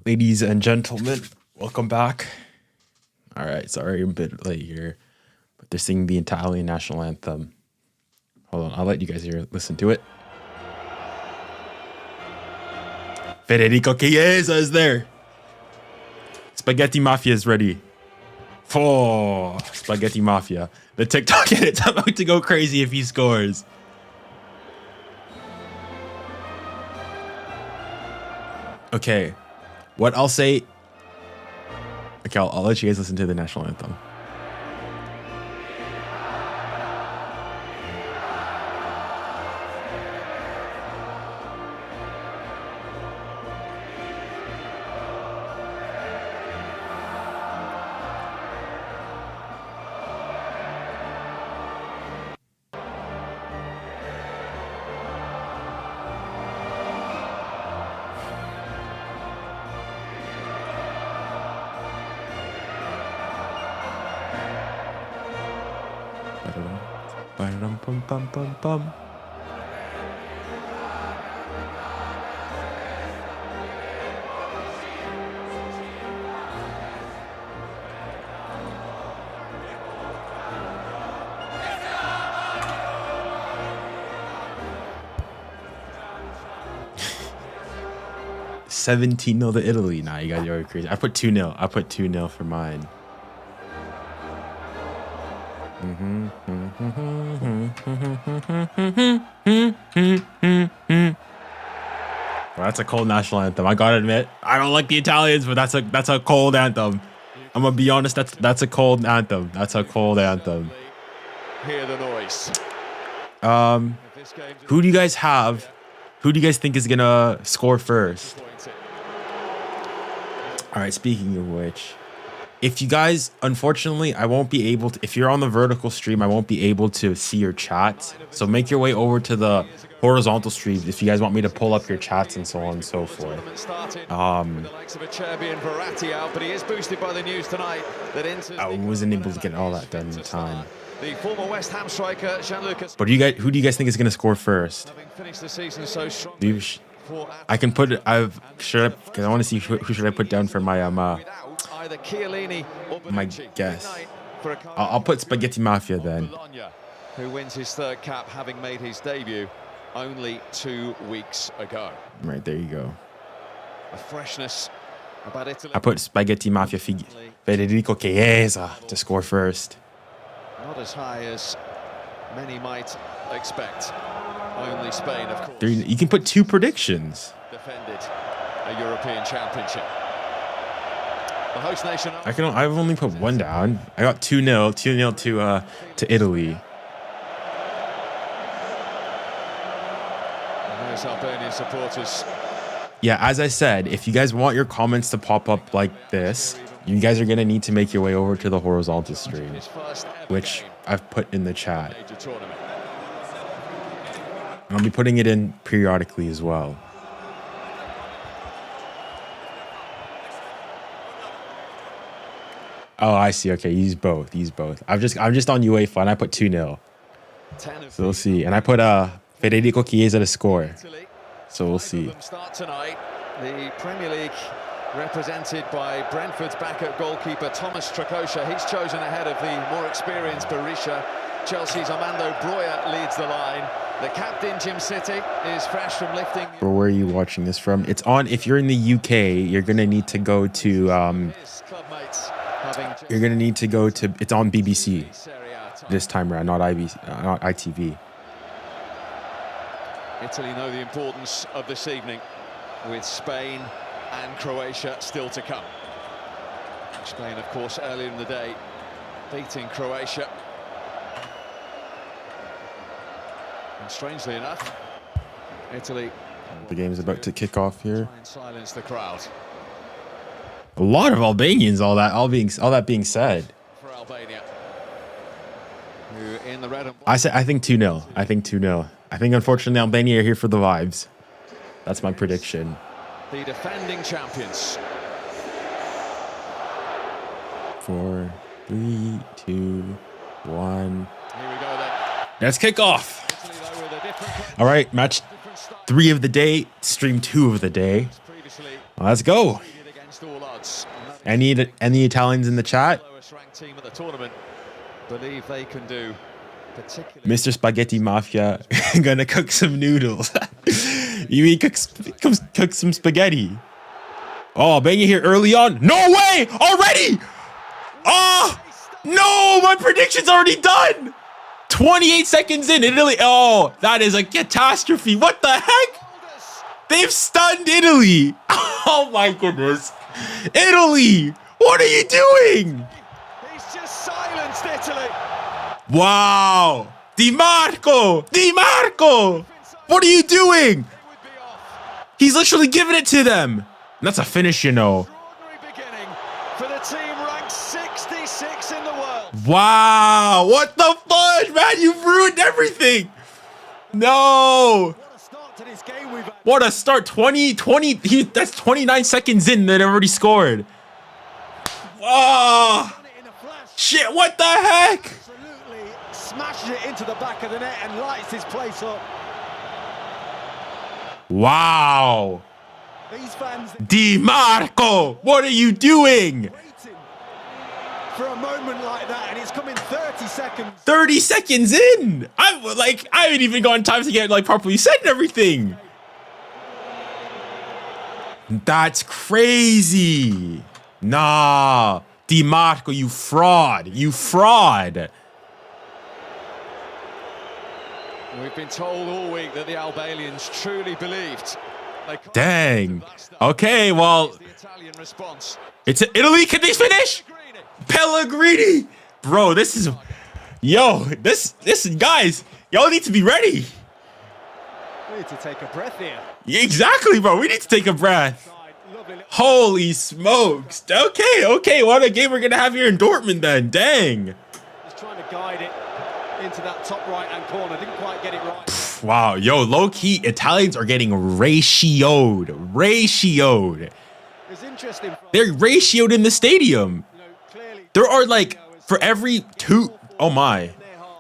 Ladies and gentlemen, welcome back. All right, sorry I'm a bit late here, but they're singing the Italian national anthem. Hold on, I'll let you guys listen to it. Federico Chiesa is there. Spaghetti Mafia is ready. Oh, Spaghetti Mafia. The TikTok edit's about to go crazy if he scores. Okay. What I'll say, okay, I'll let you guys listen to the national anthem. Bum. 17-0 to Italy. Nah, you guys are crazy. I put 2-0. I put 2-0 for mine. Well, that's a cold national anthem. I gotta admit, I don't like the Italians, but that's a cold anthem. I'm gonna be honest. That's a cold anthem. That's a cold anthem. Hear the noise. Who do you guys have? Who do you guys think is gonna score first? All right. Speaking of which, if you guys, unfortunately, I won't be able to. If you're on the vertical stream, I won't be able to see your chats. So make your way over to the horizontal stream if you guys want me to pull up your chats and so on and so forth. I wasn't able to get all that done in time. The former West Ham striker 𝐻𝙪𝙾. But who do you guys think is gonna score first? Finished the season so strong. I can put it. Because I want to see who should I put down for my Either Chiellini or my guess. I'll put Spaghetti Mafia then. Who wins his third cap, having made his debut only 2 weeks ago. Right, there you go. A freshness about Italy. I put Spaghetti Mafia Federico Chiesa to score first. Not as high as many might expect. Only Spain, of course. You can put 2 predictions. Defended a European Championship. The host nation. I've only put 1 down. I got 2-0 to Italy. And those Albanian supporters. Yeah, as I said, if you guys want your comments to pop up like this, you guys are gonna need to make your way over to the horizontal stream, which I've put in the chat. And I'll be putting it in periodically as well. Oh, I see. Okay, use both. I'm just on UEFA and I put 2-0. So we'll see. And I put Federico Chiesa to score. So we'll see. Start tonight. The Premier League represented by Brentford's backup goalkeeper Thomas Strakosha. He's chosen ahead of the more experienced Berisha. Chelsea's Armando Broja leads the line. The captain, Jim City, is fresh from lifting. Where are you watching this from? It's on. If you're in the UK, you're gonna need to go to. You're gonna need to go to. It's on BBC this time around, not ITV. Italy know the importance of this evening, with Spain and Croatia still to come. Spain, of course, earlier in the day, beating Croatia. And strangely enough, Italy... The game is about to kick off here. Try and silence the crowd. A lot of Albanians, all that being said. For Albania, who in the red and I think 2-0. I think 2-0. I think, unfortunately, Albania are here for the vibes. That's my prediction. The defending champions. 4, 3, 2, 1. Here we go then. Let's kick off. All right, match 3 of the day, stream 2 of the day. Let's go. Any Italians in the chat? Believe they can do. Mr. Spaghetti Mafia gonna cook some noodles. You mean cook some spaghetti? Oh, Albania here early on. No way! Already! Oh no! My prediction's already done. 28 seconds in, Italy. Oh, that is a catastrophe. What the heck? They've stunned Italy. Oh my goodness. Italy, what are you doing? He's just silenced Italy. Wow. 𝐷iMarco. What are you doing? He's literally giving it to them. And that's a finish, you know. Extraordinary beginning for the team ranked 66 in the world. Wow. What the fudge, man? You've ruined everything. No. What a start to this game we've had. What a start. 20. That's 29 seconds in that already scored. Oh. Shit, what the heck? Absolutely smashes it into the back of the net and lights his place up. Wow. These fans 𝐷iMarco, what are you doing? waiting for a moment like that, and it's coming 30 seconds. 30 seconds in. I haven't even gotten time to get properly set and everything. That's crazy. Nah, 𝐷iMarco, you fraud. You fraud. We've been told all week that the Albanians truly believed. Dang. Okay, well, The Italian response. it's Italy. Can they finish? Pellegrini. Bro, this is... Yo, this guys, y'all need to be ready. We need to take a breath here. Exactly, bro. We need to take a breath. Holy smokes. Okay. What a game we're going to have here in Dortmund then. Dang. Just trying to guide it into that top right-hand corner. Didn't quite get it right. Wow. Yo, low-key, Italians are getting ratioed. It's interesting. They're ratioed in the stadium. Clearly, There are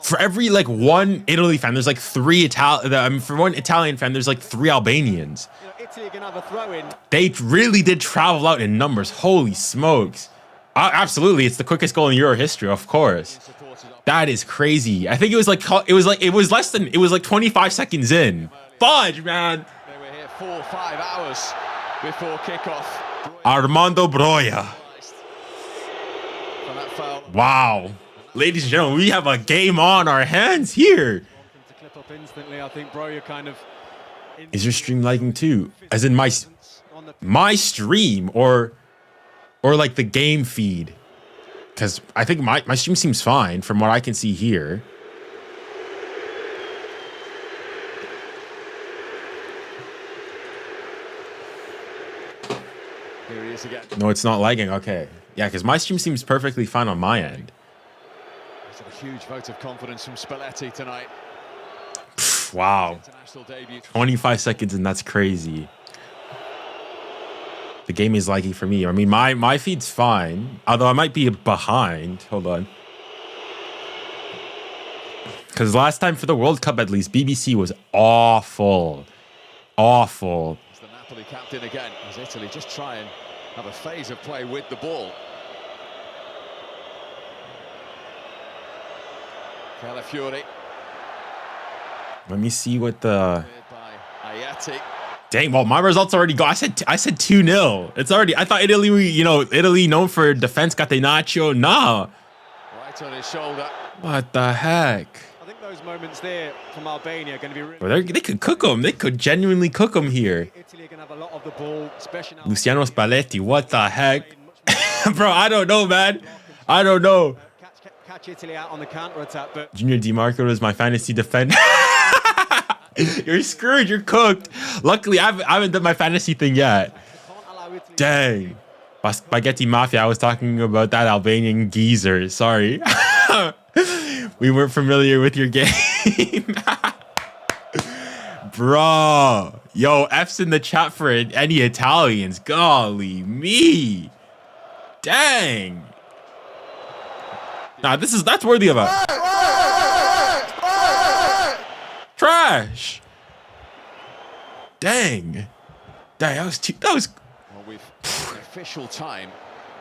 for every one Italy fan, there's 3 for one Italian fan, there's 3 Albanians. Italy are going to have a throw-in. They really did travel out in numbers. Holy smokes. Absolutely. It's the quickest goal in Euro history, of course. That is crazy. I think it was like 25 seconds in. Fudge, man. They were here 4 or 5 hours before kickoff. Armando Broja. For that foul. Wow. Ladies and gentlemen, we have a game on our hands here. To clip up instantly, I think Broja kind of... Is your stream lagging too? As in my stream or the game feed? Because I think my stream seems fine from what I can see here. Here he is again. No, it's not lagging. Okay. Yeah, because my stream seems perfectly fine on my end. It's a huge vote of confidence from Spalletti tonight. Wow. International debut. 25 seconds and that's crazy. The game is laggy for me. I mean, my feed's fine, although I might be behind. Hold on. Because last time for the World Cup, at least, BBC was awful. Awful. It's the Napoli captain again, as Italy just try and have a phase of play with the ball. Calafiori. Let me see what the... By Ayati. Dang, well, my results already go. I said 2-0. It's already... I thought Italy, Italy known for defense catenaccio. Nah. Right on his shoulder. What the heck? I think those those moments there from Albania are going to be really. Bro, they could cook them. They could genuinely cook them here. Italy are going to have a lot of the ball, especially now. Luciano Spalletti, what the heck? Bro, I don't know, man. I don't know. Catch Italy out on the counter attack, but Junior DiMarco is my fantasy defender. You're screwed. You're cooked. Luckily, I haven't done my fantasy thing yet. Dang. Spaghetti Mafia. I was talking about that Albanian geezer. Sorry. We weren't familiar with your game. Bro. Yo, F's in the chat for any Italians. Golly me. Dang. Nah, that's worthy of a trash. Dang. That was Well, we've official time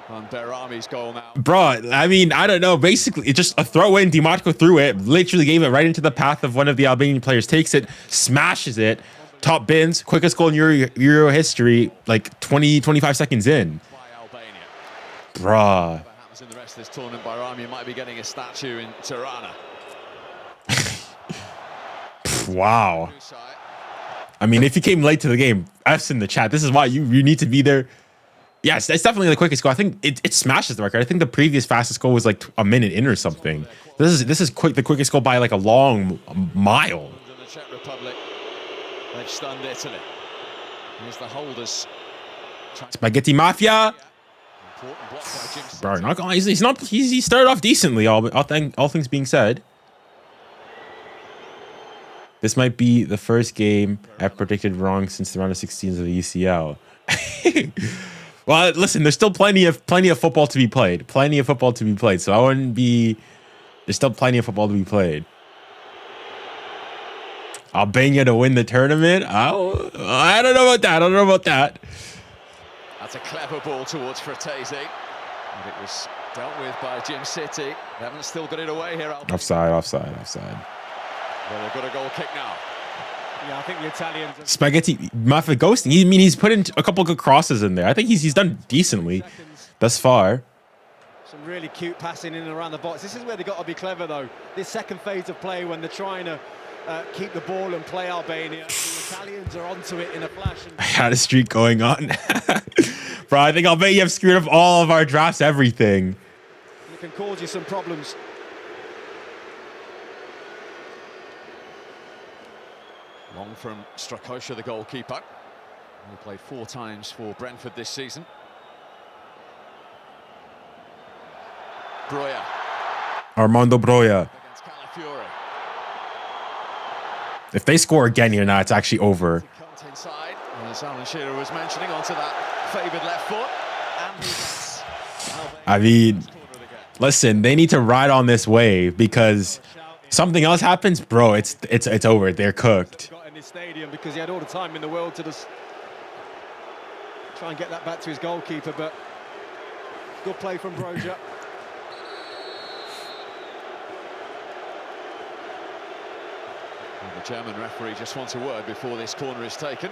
on Berami's goal now. Bro, I mean, I don't know. Basically, it's just a throw in. DiMarco threw it, literally gave it right into the path of one of the Albanian players, takes it, smashes it, top bins, quickest goal in Euro history, like 25 seconds in. Bruh. What happens in the rest of this tournament, Berami might be getting a statue in Tirana. Wow. I mean, if you came late to the game, F's in the chat. This is why you need to be there. Yes, it's definitely the quickest goal. I think it smashes the record. I think the previous fastest goal was like a minute in or something. This is the quickest goal by like a long mile. The Czech Republic, they've stunned Italy. Here's the holders. Spaghetti Mafia. Bro, not gonna lie, he started off decently. All things being said. This might be the first game I've predicted wrong since the round of 16s of the UCL. Well, listen, there's still plenty of football to be played. Plenty of football to be played. So I wouldn't be. There's still plenty of football to be played. Albania to win the tournament. I don't know about that. I don't know about that. That's a clever ball towards Fratesi. And it was dealt with by Jim City. They haven't still got it away here. Albania. Offside. Well, they've got a goal kick now. yeah, I think the Italians. Spaghetti Mafia ghosting. I mean, he's put in a couple good crosses in there. I think he's done decently thus far. Some really cute passing in and around the box. This is where they've got to be clever, though. This second phase of play, when they're trying to keep the ball and play Albania, the Italians are onto it in a flash. I had a streak going on. Bro, I think Albania have screwed up all of our drafts, everything. It can cause you some problems. Long from Strakosha, the goalkeeper. He played 4 times for Brentford this season. Broja. Armando Broja. Against Calafiori. If they score again here now, it's actually over. Comes inside, as Alan Shearer was mentioning, onto that favoured left foot. And I mean, listen, they need to ride on this wave because something else happens, bro. It's over. They're cooked. In his stadium because he had all the time in the world to just try and get that back to his goalkeeper, but good play from Broja. The German referee just wants a word before this corner is taken.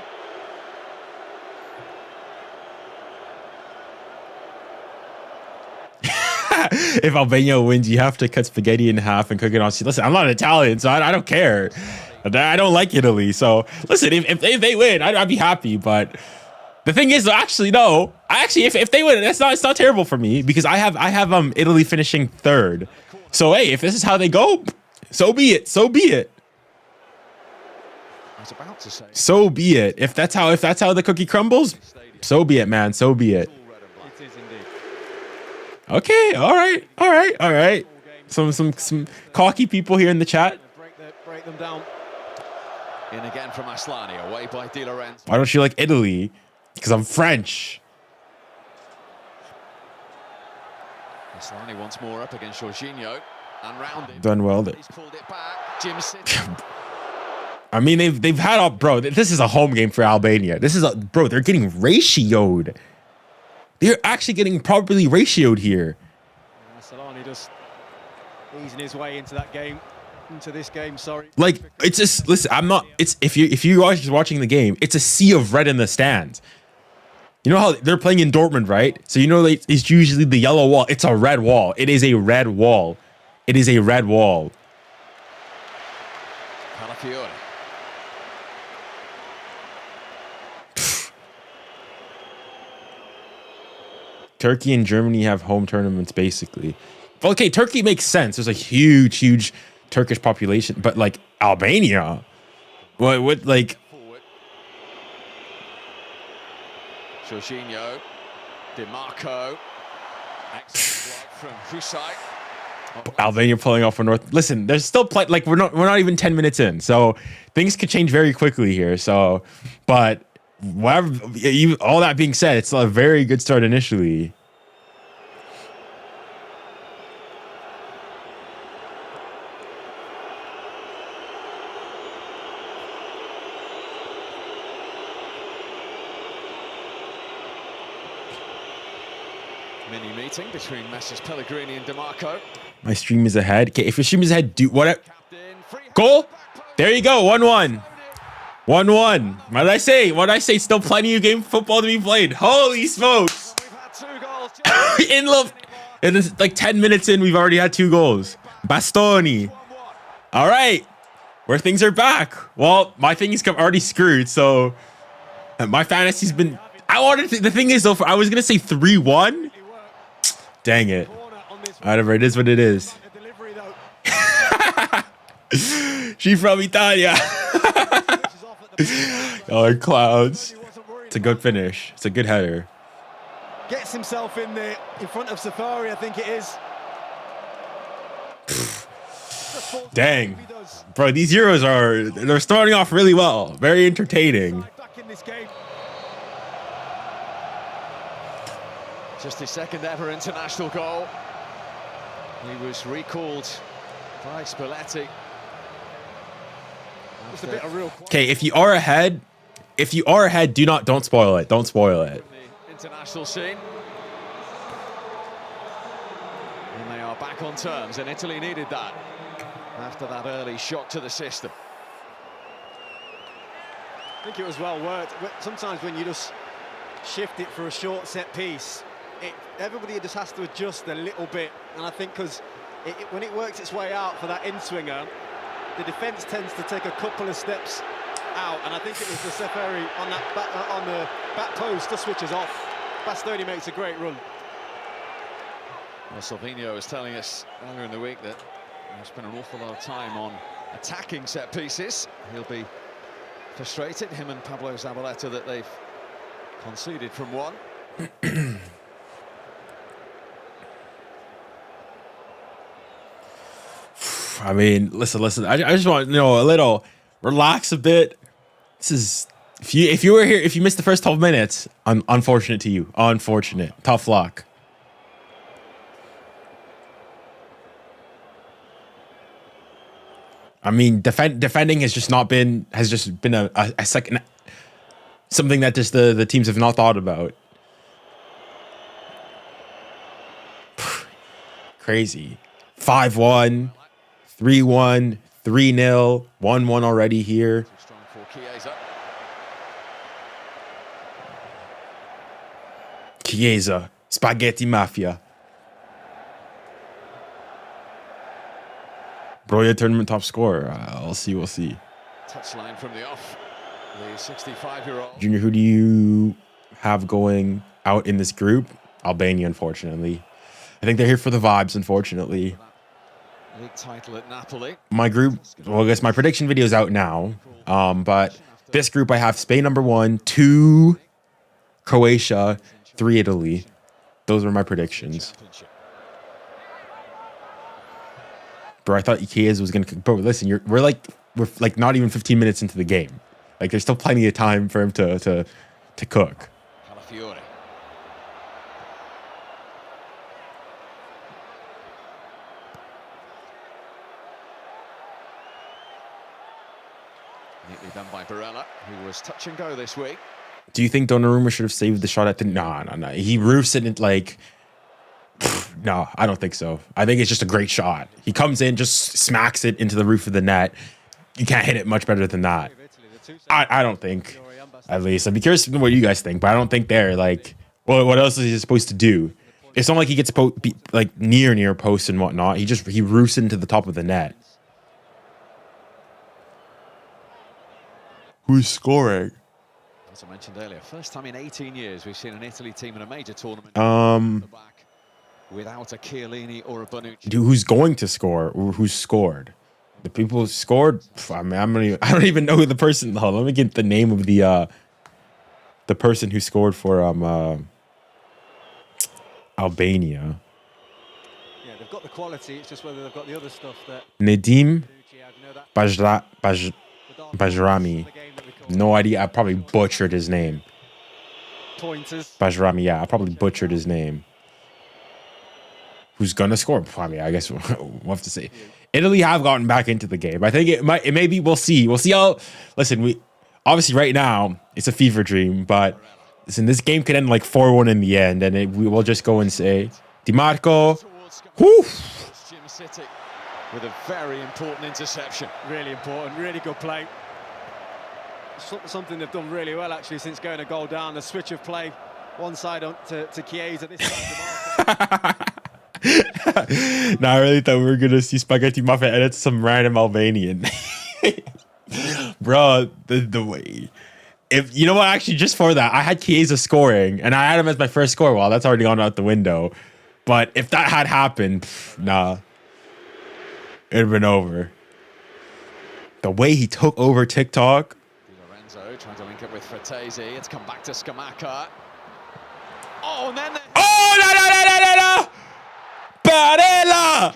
If Albania wins, you have to cut spaghetti in half and cook it on. Listen, I'm not Italian, so I don't care. I don't like Italy. So listen, if they win, I'd be happy. But the thing is, actually, no. If they win, it's not terrible for me because I have Italy finishing 3rd. So hey, if this is how they go, so be it. So be it. I was about to say. So be it. If that's how the cookie crumbles, so be it, man. So be it. It is indeed. Okay. All right. Some cocky people here in the chat. Break them down. In again from Aslani, away by Di Lorenzo. Why don't you like Italy? Because I'm French. Aslani once more up against Jorginho. Unrounded. Done well. He's pulled it back. Jim City. I mean, they've had bro. This is a home game for Albania. Bro. They're getting ratioed. They're actually getting properly ratioed here. Solani just easing his way into that game, into this game. Sorry. Like it's just listen. I'm not. It's if you are just watching the game, it's a sea of red in the stands. You know how they're playing in Dortmund, right? So you know it's usually the yellow wall. It's a red wall. It is a red wall. It is a red wall. Calafiore. Turkey and Germany have home tournaments, basically. Okay, Turkey makes sense. There's a huge Turkish population, but like Albania, what like? Jorginho, DiMarco, excellent block from Ḥusaj. Albania pulling off for North. Listen, there's still like we're not even 10 minutes in, so things could change very quickly here. So, but whatever. All that being said, it's a very good start initially. Mini meeting between Messrs Pellegrini and DiMarco. My stream is ahead. Okay, if your stream is ahead, do what? Goal. There you go. 1-1. 1-1. What did I say? What did I say? Still plenty of game football to be played. Holy smokes! We've had 2 goals. In love. And it's like 10 minutes in, we've already had 2 goals. Bastoni. All right. Where things are back. Well, my thing is already screwed. So my fantasy's been. I wanted to, the thing is though, I was gonna say 3-1. Dang it. Whatever, it is what it is. She from Italia. Oh, clouds. It's a good finish. It's a good header. Gets himself in there in front of Safari, I think it is. Dang. Bro, these Euros they're starting off really well. Very entertaining. Back in this game. Just his second ever international goal. He was recalled by Spalletti. Just a bit of real. Okay, if you are ahead, don't spoil it. Don't spoil it. The international scene. And they are back on terms, and Italy needed that after that early shock to the system. I think it was well worked. Sometimes when you just shift it for a short set piece, everybody just has to adjust a little bit, and I think because when it works its way out for that in-swinger, the defence tends to take a couple of steps out, and I think it was the Seferi on the back post that switches off. Bastoni makes a great run. Well, Salvino was telling us earlier in the week that he spent an awful lot of time on attacking set pieces. He'll be frustrated, him and Pablo Zabaleta, that they've conceded from one. I mean, listen. I just want a little relax a bit. This is if you were here, if you missed the first 12 minutes, unfortunate to you. Unfortunate. Tough luck. I mean, defending has just been a second, something that just the teams have not thought about. Crazy. 5-1. 3-1, 3-0, 1-1 already here. Strong for Chiesa. Chiesa, Spaghetti Mafia. Broya tournament top scorer. We'll see. Touchline from the off. The 65-year-old. Junior, who do you have going out in this group? Albania, unfortunately. I think they're here for the vibes, unfortunately. League title at Napoli. My group, well, I guess my prediction video is out now. But this group, I have Spain number 1, 2 Croatia, 3 Italy. Those are my predictions. Bro, I thought Chiesa was gonna. Bro, listen, we're like not even 15 minutes into the game. Like, there's still plenty of time for him to cook. Calafiore. Neatly done by Barella, who was touch and go this week. Do you think Donnarumma should have saved the shot at the... No. He roofs it and like... No, I don't think so. I think it's just a great shot. He comes in, just smacks it into the roof of the net. You can't hit it much better than that. I don't think, at least. I'd be curious to know what you guys think, but I don't think they're like... Well, what else is he supposed to do? It's not like he gets like near post and whatnot. He roofs it into the top of the net. Who's scoring? As I mentioned earlier, first time in 18 years we've seen an Italy team in a major tournament without a Chiellini or a Bonucci. Dude, who's going to score? Or who's scored? The people who scored. I mean, I don't even know who the person. Hold on, let me get the name of the person who scored for Albania. Yeah, they've got the quality. It's just whether they've got the other stuff that. Nedim Bajrami. No idea. I probably butchered his name. Pointers. Bajrami. Yeah, I probably butchered his name. Who's gonna score? I mean, I guess we'll have to see. Italy have gotten back into the game. I think it may be. We'll see. We'll see how. Listen, we obviously right now it's a fever dream, but listen, this game could end like 4-1 in the end, and we will just go and say DiMarco. Whoo! With a very important interception. Really important. Really good play. Something they've done really well actually since going a goal down. The switch of play, one side on to Chiesa, this side to DiMarco. No, I really thought we were gonna see Spaghetti Muffin and it's some random Albanian. Bro, the way. If you know what, actually, just for that, I had Chiesa scoring, and I had him as my first score. Well, that's already gone out the window. But if that had happened, nah, it'd have been over. The way he took over TikTok. Lorenzo trying to link up with Fratesi. It's come back to Scamacca. Oh, and then. Oh, no! Barella!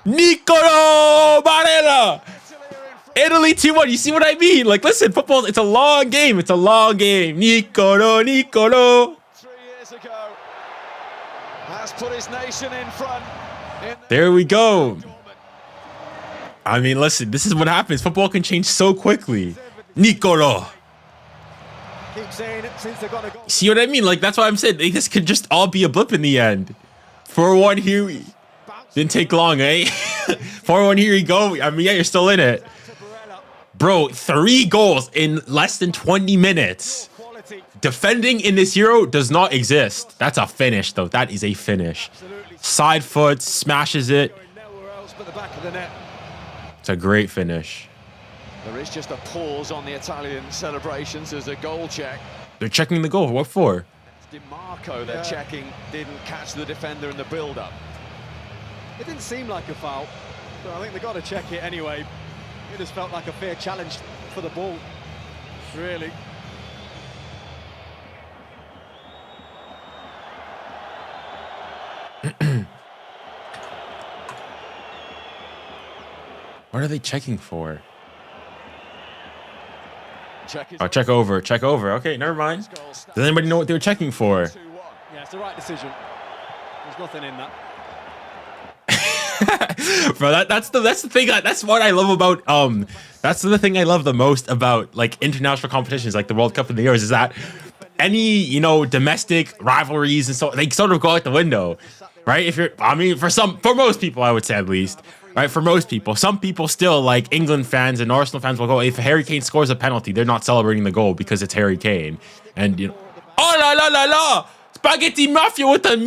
Niccolò Barella! Italy 2-1. You see what I mean? Like, listen, football, it's a long game. It's a long game. Niccolò. 3 years ago. Has put his nation in front. There we go. I mean, listen, this is what happens. Football can change so quickly. Niccolò. Keep saying it since they got a goal. See what I mean? Like, that's why I'm saying this could just all be a blip in the end. 4-1 here. Didn't take long, eh? 4-1 here you go. I mean, yeah, you're still in it. Bro, 3 goals in less than 20 minutes. Defending in this Euro does not exist. That's a finish, though. That is a finish. Side foot, smashes it. It's a great finish. There is just a pause on the Italian celebrations as a goal check. They're checking the goal. What for? DiMarco they're checking, didn't catch the defender in the build-up. It didn't seem like a foul, but I think they got to check it anyway. It just felt like a fair challenge for the ball, really. What are they checking for? Oh, check over. Okay, never mind. Does anybody know what they were checking for? Yeah, it's the right decision. There's nothing in that. Bro, that's the thing. That's what I love about that's the thing I love the most about like international competitions like the World Cup and the Euros is that any domestic rivalries and so they sort of go out the window, right? For most people, I would say at least, right? For most people, some people still like England fans and Arsenal fans will go, if Harry Kane scores a penalty, they're not celebrating the goal because it's Harry Kane, and oh la Spaghetti Mafia with a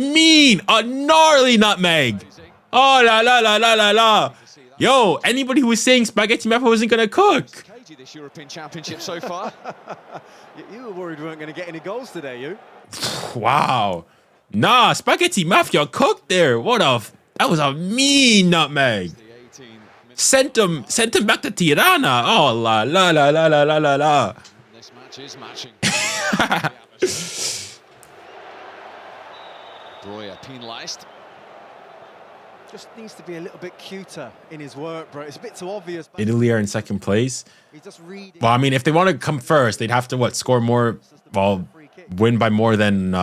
gnarly nutmeg. Oh la. Yo, anybody who was saying Spaghetti Mafia wasn't gonna cook. This European Championship so far. You were worried we weren't going to get any goals today, you. Wow. Nah, Spaghetti Mafia cooked there. That was a mean nutmeg. Sent him back to Tirana. Oh la. This match is matching. Breuer penalised. Just needs to be a little bit cuter in his work, bro. It's a bit too obvious. Italy are in second place. He's just reading. Well, I mean, if they want to come first, they'd have to score more. Well, win by more than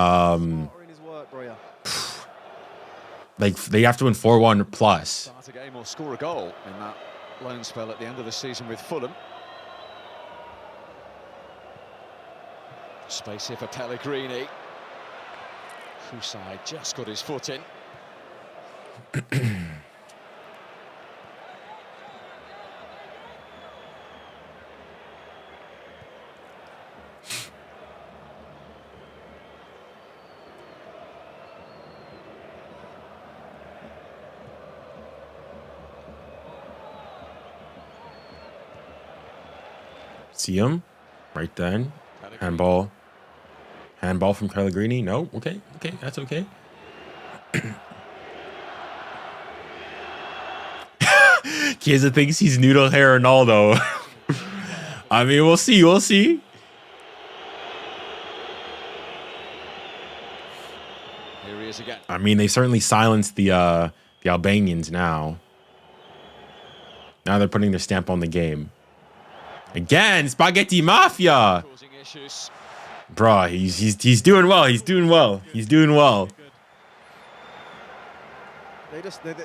like they have to win 4-1 plus. Start a game or score a goal in that loan spell at the end of the season with Fulham. Space here for Pellegrini. Kusai just got his foot in. See him? Right then. Handball. Handball from Pellegrini. No. Okay. Okay. That's okay. Chiesa thinks he's noodle hair Ronaldo. I mean, we'll see. We'll see. Here he is again. I mean, they certainly silenced the Albanians now. Now they're putting their stamp on the game. Again, Spaghetti Mafia. Causing issues. Bruh, he's doing well. He's doing well. He's doing well.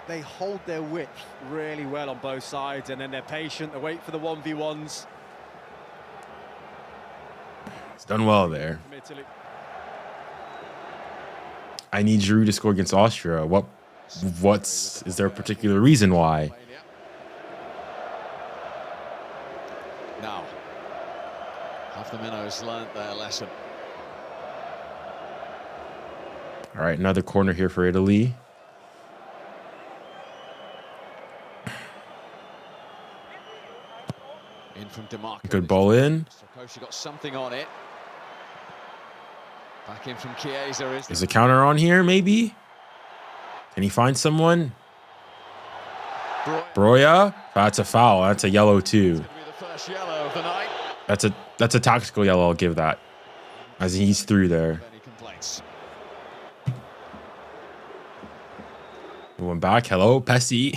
They hold their width really well on both sides, and then they're patient. They wait for the 1v1s. He's done well there. I need Giroud to score against Austria. Is there a particular reason why? Now, have the minnows learnt their lesson? All right, another corner here for Italy. In from DeMarco. Good ball in. 𝘂𝐿𝐴 got something on it. Back in from Chiesa. Is a counter on here, maybe? Can he find someone? Broja? That's a foul. That's a yellow too. The first yellow of the night. That's a tactical yellow. I'll give that. As he's through there. Any complaints? Going back. Hello, Bassi.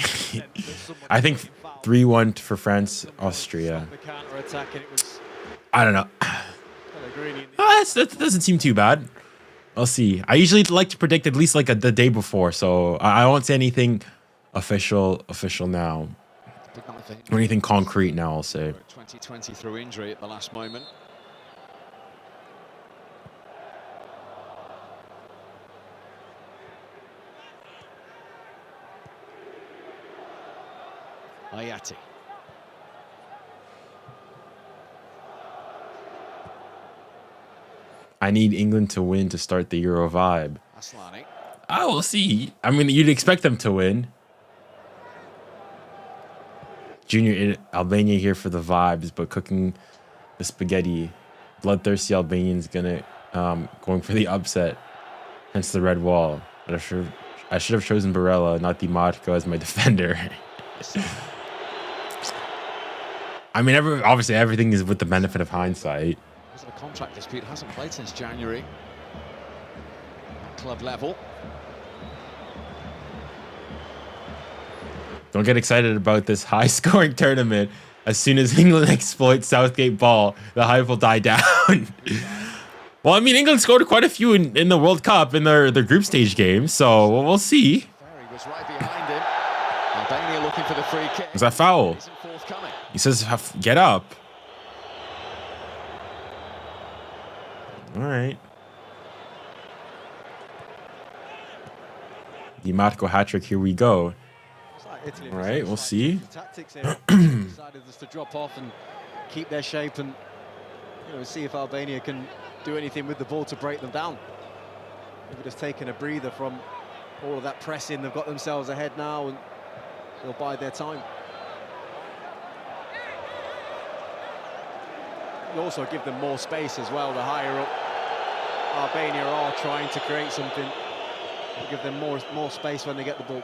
I think 3-1 for France, Austria. I don't know. That doesn't seem too bad. I'll see. I usually like to predict at least like the day before, so I won't say anything official now. Or anything concrete now, I'll say. 2020 through injury at the last moment. Ayati. I need England to win to start the Euro vibe. Aslani. I will see. I mean, you'd expect them to win. Junior in Albania here for the vibes, but cooking the spaghetti. Bloodthirsty Albanians going for the upset. Hence the red wall. But I should have chosen Barella, not 𝘂𝙗𝗏 as my defender. I mean, obviously everything is with the benefit of hindsight. Because of a contract dispute, hasn't played since January. At club level. Don't get excited about this high-scoring tournament. As soon as England exploits Southgate ball, the hype will die down. Well, I mean, England scored quite a few in the World Cup in their group stage games, so we'll see. Ferry was right behind him. Albania looking for the free kick. Was that foul? He says, get up. All right. 𝘂𝙗𝗏 hat-trick, here we go. All right, we'll see. Tactics here. Decided just to drop off and keep their shape and see if Albania can do anything with the ball to break them down. Maybe just taking a breather from all of that pressing. They've got themselves ahead now and they'll bide their time. You'll also give them more space as well, the higher up Albania are trying to create something. It'll give them more space when they get the ball.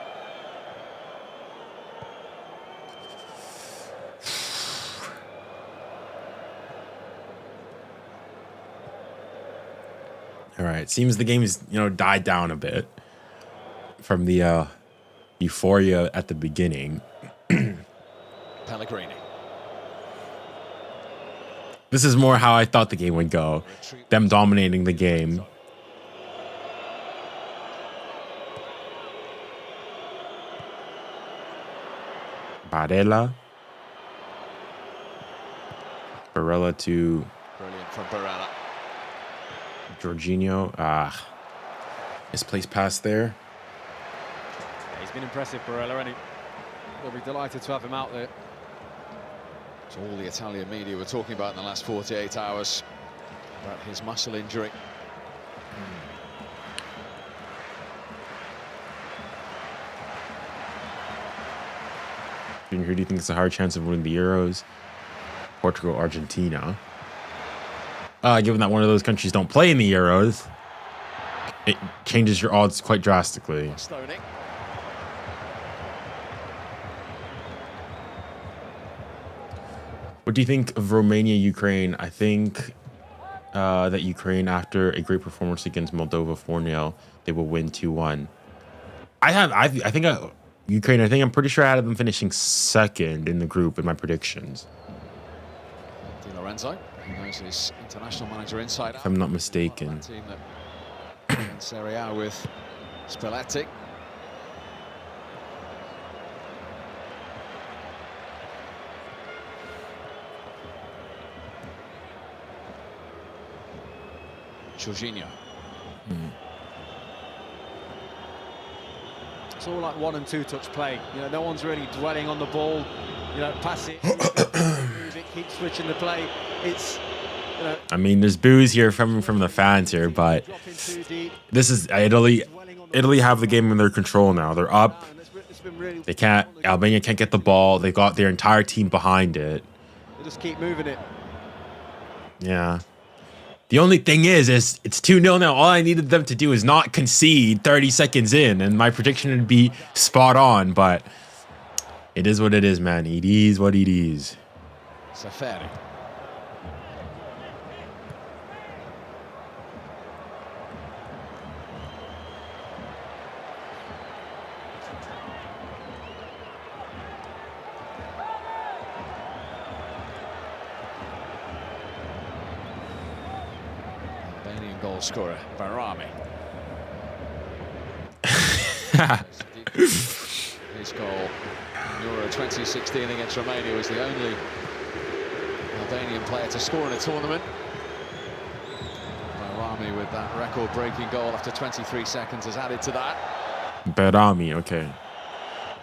All right, seems the game's died down a bit from the euphoria at the beginning. Pellegrini. This is more how I thought the game would go. Them dominating the game. Barella to Brilliant from Barella. Jorginho. Misplaced pass there. Yeah, he's been impressive, Barella, and we'll be delighted to have him out there. It's all the Italian media were talking about in the last 48 hours about his muscle injury. Junior, who do you think is a hard chance of winning the Euros? Portugal, Argentina. Given that one of those countries don't play in the Euros, it changes your odds quite drastically. What do you think of Romania, Ukraine? I think that Ukraine, after a great performance against Moldova 4-0, they will win 2-1. I think Ukraine, I'm pretty sure I had them finishing second in the group in my predictions. Di Lorenzo, who knows his international manager inside out. If I'm not mistaken. That team that in Serie A with Spalletti. Jorginho. It's all like 1- and 2-touch play. You know, no one's really dwelling on the ball. You know, pass it, move it, keep switching the play. It's, you know, I mean, there's boos here from the fans here, but this is Italy. Italy have the game in their control now. They're up. They can't. Albania can't get the ball. They got their entire team behind it. They just keep moving it. Yeah. The only thing is it's 2-0 now. All I needed them to do is not concede 30 seconds in, and my prediction would be spot on. But it is what it is, man. It is what it is. Safari. Goal scorer, Barami. His goal in Euro 2016 against Romania was the only Albanian player to score in a tournament. Barami with that record-breaking goal after 23 seconds has added to that. Barami, okay.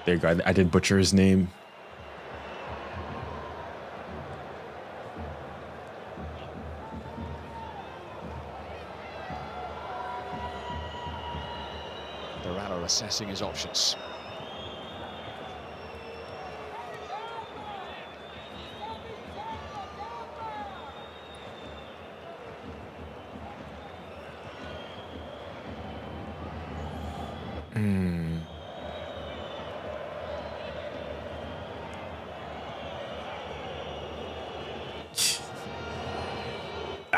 There you go. I did butcher his name. Assessing his options.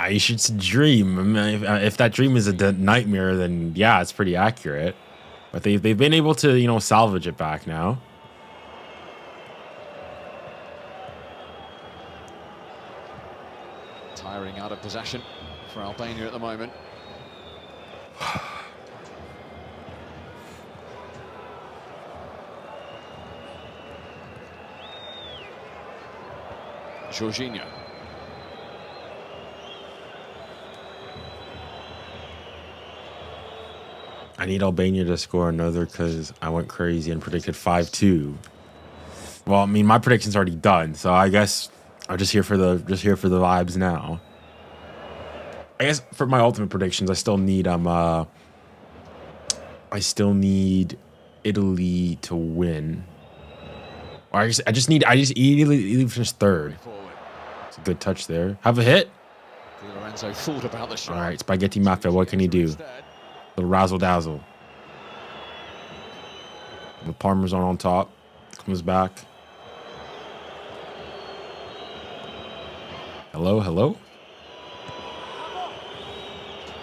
You should dream. I mean, if that dream is a nightmare, then yeah, it's pretty accurate. But they've been able to, you know, salvage it back now. Tiring out of possession for Albania at the moment. Jorginho. I need Albania to score another because I went crazy and predicted 5-2. Well, I mean, my prediction's already done, so I guess I'm just here for the vibes now. I guess for my ultimate predictions, I still need Italy to win. Or I just need Italy to finish third. It's a good touch there. Have a hit. Di Lorenzo thought about the shot. All right, Spaghetti Mafia. What can he do? Little razzle dazzle. The Parmesan on top. Comes back. Hello, hello.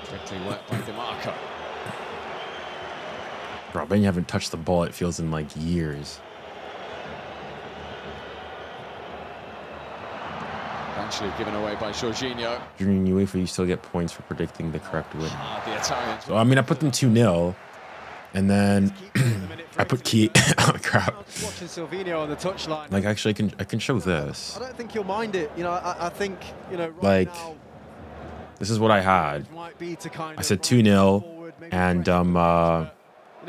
Quickly worked by DiMarco. Bro, Ben, you haven't touched the ball, it feels, in like years. Eventually given away by Jorginho. During UEFA, you still get points for predicting the correct win. The Italians. So, I mean, I put them 2-0. And then I put Key. Oh, crap. Watching Silvino on the touchline. Like, actually, I can show this. I don't think you'll mind it. You know, I think, you know, right like, now, this is what I had. might be to kind I of said 2-0. And, you know,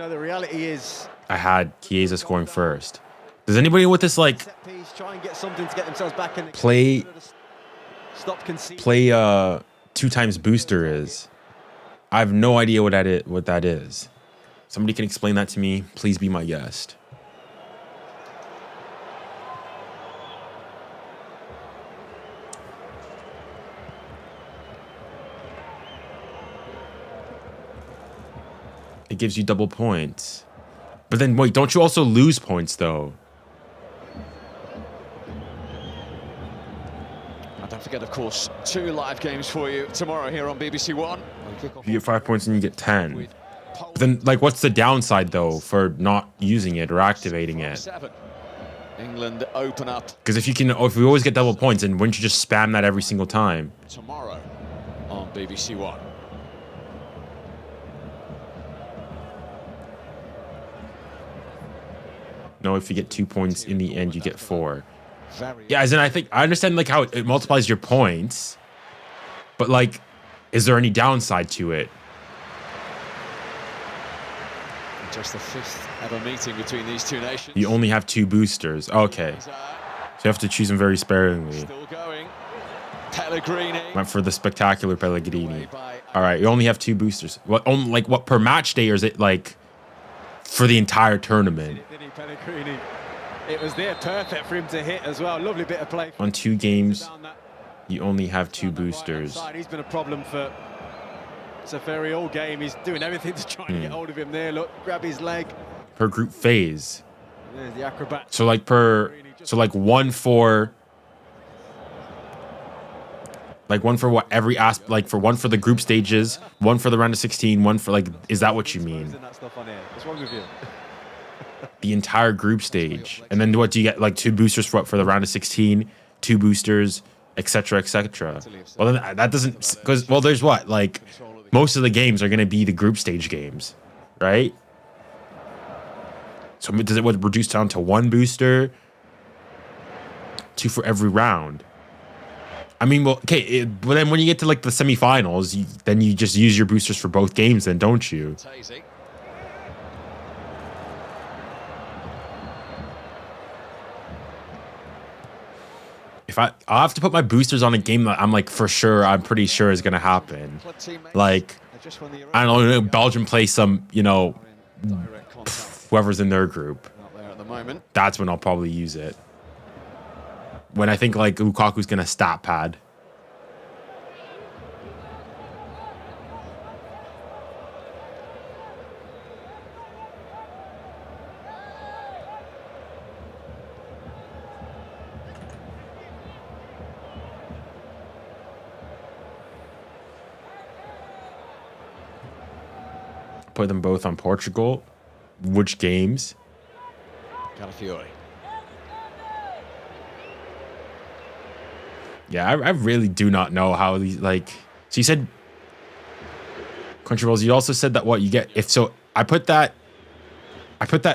the reality is I had Chiesa scoring first. Does anybody with this, like, set piece, try and get something to get themselves back in the play 2 times booster is? I have no idea what that is. Somebody can explain that to me. Please be my guest. It gives you double points. But then, wait, don't you also lose points, though? And don't forget, of course, 2 live games for you tomorrow here on BBC One. You get 5 points and you get 10. But then, like, what's the downside, though, for not using it or activating it? England open up. Because if we always get double points, then wouldn't you just spam that every single time? Tomorrow on BBC One. No, if you get 2 points in the end, you get 4. Yeah, as in I understand like how it multiplies your points, but like, is there any downside to it? Just the 5th ever meeting between these two nations. You only have 2 boosters. Okay, so you have to choose them very sparingly. Still going. Pellegrini. Went for the spectacular Pellegrini. All right, you only have 2 boosters. What per match day, or is it like for the entire tournament? Pellegrini. It was there, perfect for him to hit as well. Lovely bit of play. On 2 games, you only have 2 boosters. He's been a problem for 𝘂𝙑 all game. He's doing everything to try and get hold of him there. Look, grab his leg. Per group phase. There's the acrobat. So like one for what every aspect, like for one for the group stages, one for the round of 16, one for like, is that what you mean? What's wrong with you? The entire group stage, and then what do you get? Like 2 boosters for the round of 16, 2 boosters, etc., etc. Well, then that doesn't, because there's what, like most of the games are going to be the group stage games, right? So does it reduce down to 1 booster, 2 for every round? I mean, well, okay, but then when you get to like the semifinals, then you just use your boosters for both games, then don't you? I'll have to put my boosters on a game that I'm pretty sure is gonna happen. Like, I don't know, Belgium play some, whoever's in their group. That's when I'll probably use it. When I think like Lukaku's gonna stat pad. Put them both on Portugal. Which games? Calafiori. Yeah, I really do not know how these, like, so you said country roles. You also said that what you get if so I put that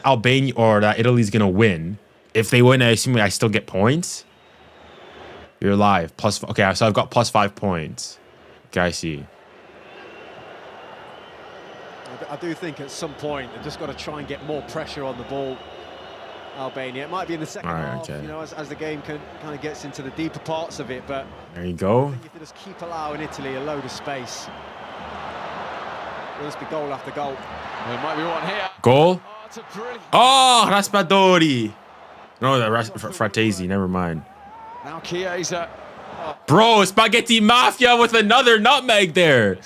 Albania or that Italy's gonna win. If they win, I assume I still get points. You're live. Okay, so I've got +5 points. Okay, I see. I do think at some point they've just got to try and get more pressure on the ball. Albania. It might be in the second half, okay. As the game kind of gets into the deeper parts of it. But there you go. I think if they just keep allowing Italy a load of space, it'll just be goal after goal. There might be one here. Goal. Oh, Raspadori. No, that Fratesi. Never mind. Now Chiesa. Bro, Spaghetti Mafia with another nutmeg there.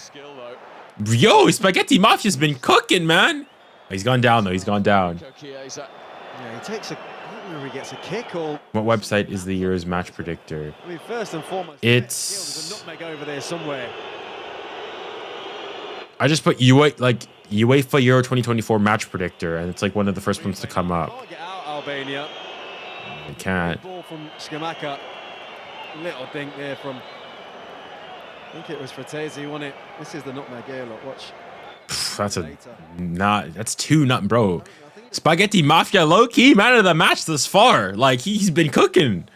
Yo, Spaghetti Mafia's been cooking, man. He's gone down, though. He's gone down. Yeah, he takes a... I don't remember if he gets a kick or... What website is the year's match predictor? I mean, first and foremost... It's... There's a nutmeg over there somewhere. I just put UEFA Euro 2024 match predictor, and it's like one of the first ones to come up. Can't get out, Albania. They can't. Ball from 𝐶𝐾𝐼. Little dink there from... I think it was Fratesi, wasn't it? This is the nutmeg here, look, watch. That's 2 nut, bro. Spaghetti Mafia, low-key man of the match thus far. Like, he's been cooking.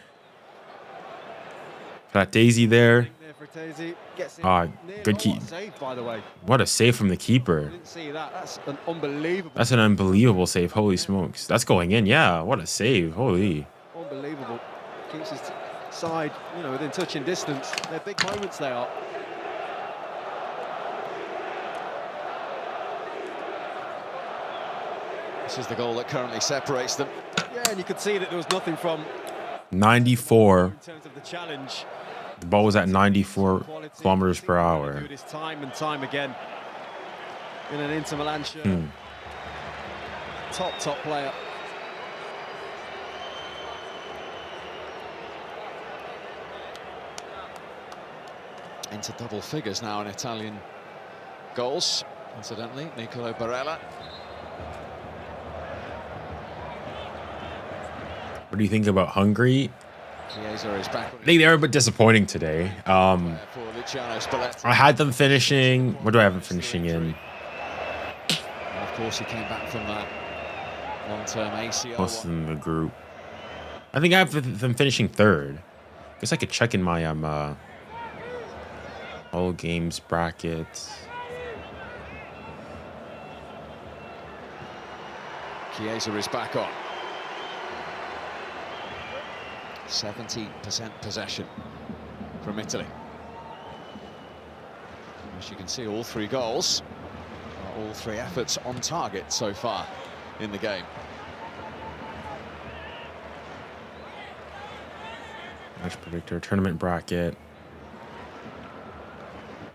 Fratesi there. Good keep. What a save from the keeper. Didn't see that. That's an unbelievable. That's an unbelievable save. Holy smokes. That's going in. Yeah, what a save. Holy. Unbelievable. Keeps his side, within touching distance. They're big moments, they are. This is the goal that currently separates them. Yeah, and you could see that there was nothing from 94. In terms of the challenge. The ball was at 94 kilometers per hour. Do this time and time again. in an Inter Milan shirt. Top player. Into double figures now in Italian goals. Incidentally, Nicolo Barella. What do you think about Hungary? Chiesa is back. I think they were a bit disappointing today. I had them finishing. What do I have them finishing in? And of course, he came back from that long-term ACL. Most in the group. I think I have them finishing third. Guess I could check in my all games brackets. Chiesa is back on. 70% possession from Italy. As you can see, all three goals, all three efforts on target so far in the game. Match predictor, tournament bracket.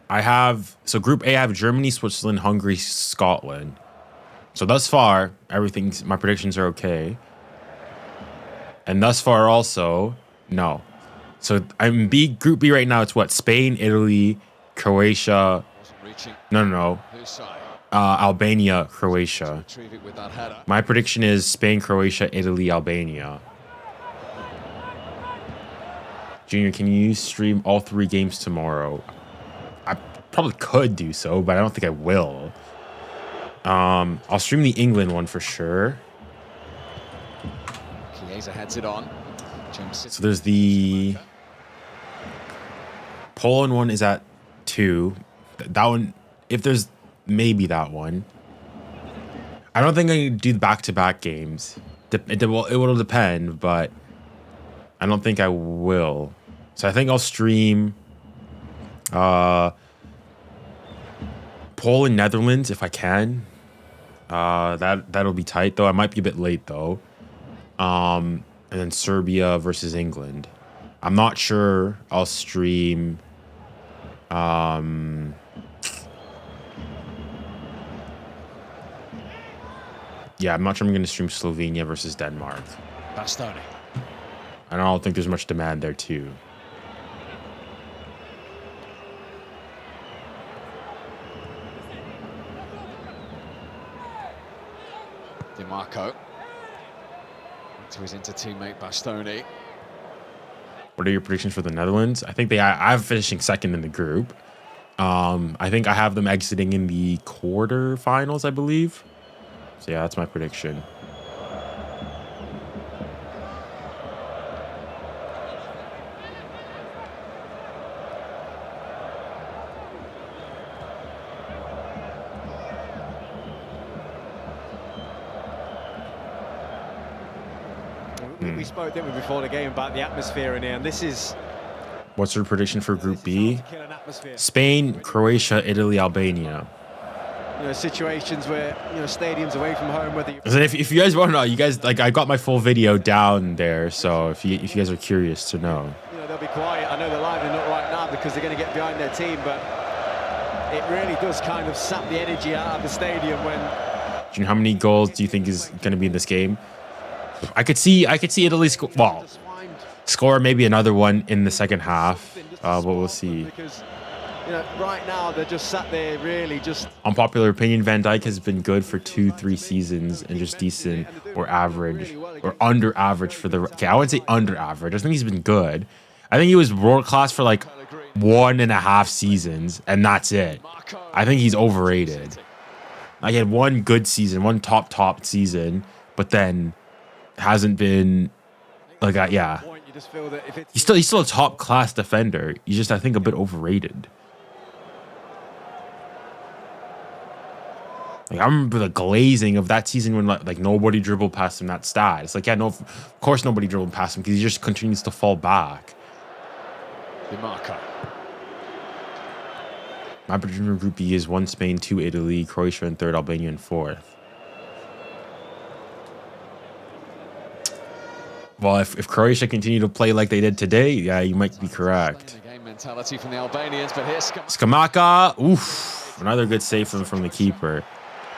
I have, so Group A, I have Germany, Switzerland, Hungary, Scotland. So thus far, my predictions are okay. And thus far also, no. So I'm Group B right now. It's what? Spain, Italy, Croatia. No. Albania, Croatia. My prediction is Spain, Croatia, Italy, Albania. Junior, can you stream all 3 games tomorrow? I probably could do so, but I don't think I will. I'll stream the England one for sure. Chiesa heads it on. So there's the Poland one is at 2. That one, if there's maybe that one. I don't think I can do back-to-back games. It will depend, but I don't think I will. So I think I'll stream Poland, Netherlands if I can. That'll be tight though. I might be a bit late though. And then Serbia versus England. I'm not sure I'll stream yeah, I'm not sure I'm going to stream Slovenia versus Denmark. Bastoni. I don't think there's much demand there too. DiMarco to his inter-teammate Bastoni. What are your predictions for the Netherlands? I think I'm finishing second in the group. I think I have them exiting in the quarterfinals, I believe. So yeah, that's my prediction. We spoke, didn't we, before the game about the atmosphere in here, and this is... What's your prediction for Group B? Spain, Croatia, Italy, Albania. You know, situations where, you know, stadiums away from home, whether you... And if you guys want to know, you guys, like, I got my full video down there, so if you guys are curious to know. You know, they'll be quiet. I know they're livening up right now because they're going to get behind their team, but it really does kind of sap the energy out of the stadium when... Do you know how many goals do you think is going to be in this game? I could see Italy score maybe another one in the second half, but we'll see. Because, you know, right now they're just sat there really just... Unpopular opinion, Van Dijk has been good for 2-3 seasons and just decent or average or under average for the... Okay, I wouldn't say under average. I think he's been good. I think he was world class for like 1.5 seasons and that's it. I think he's overrated. Like, he had one good season, one top season, but then hasn't been like that. Yeah, he's still a top class defender. He's just, I think, a bit overrated. Like, I remember the glazing of that season when like nobody dribbled past him. That stat. It's like, yeah, no, of course nobody dribbled past him because he just continues to fall back. DiMarco. My prediction for Group B is 1 Spain, 2 Italy, Croatia in 3rd, Albania in 4th. Well, if Croatia continue to play like they did today, yeah, you might be correct. Game mentality from the Albanians, but here's Scamacca, oof. Another good save from the keeper.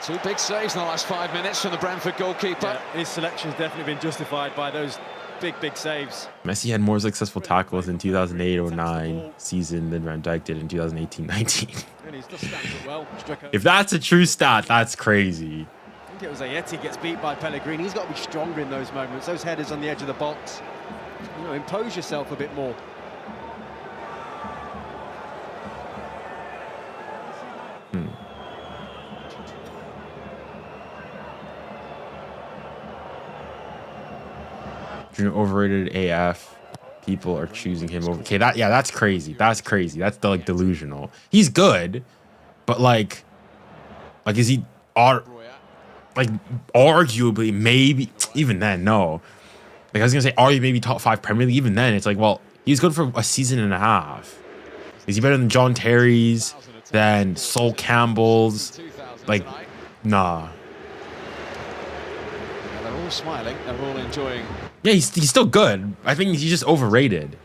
2 big saves in the last 5 minutes from the Brentford goalkeeper. Yeah, his selection's definitely been justified by those big saves. Messi had more successful tackles in 2008-09 season than Van Dijk did in 2018-19. And he's just stands up well. If that's a true stat, that's crazy. I think it was 𝘂𝐿𝐼 gets beat by Pellegrini. He's got to be stronger in those moments. Those headers on the edge of the box. You know, impose yourself a bit more. Overrated AF. People are choosing him over. Okay, that's crazy. That's crazy. That's like delusional. He's good, but like is he like arguably maybe even then no. Like I was gonna say, are you maybe top 5 Premier League? Even then, it's like, well, he's good for a season and a half. Is he better than John Terry's? Than Sol Campbell's? Like, nah. And they're all smiling. They're all enjoying. Yeah, he's still good. I think he's just overrated.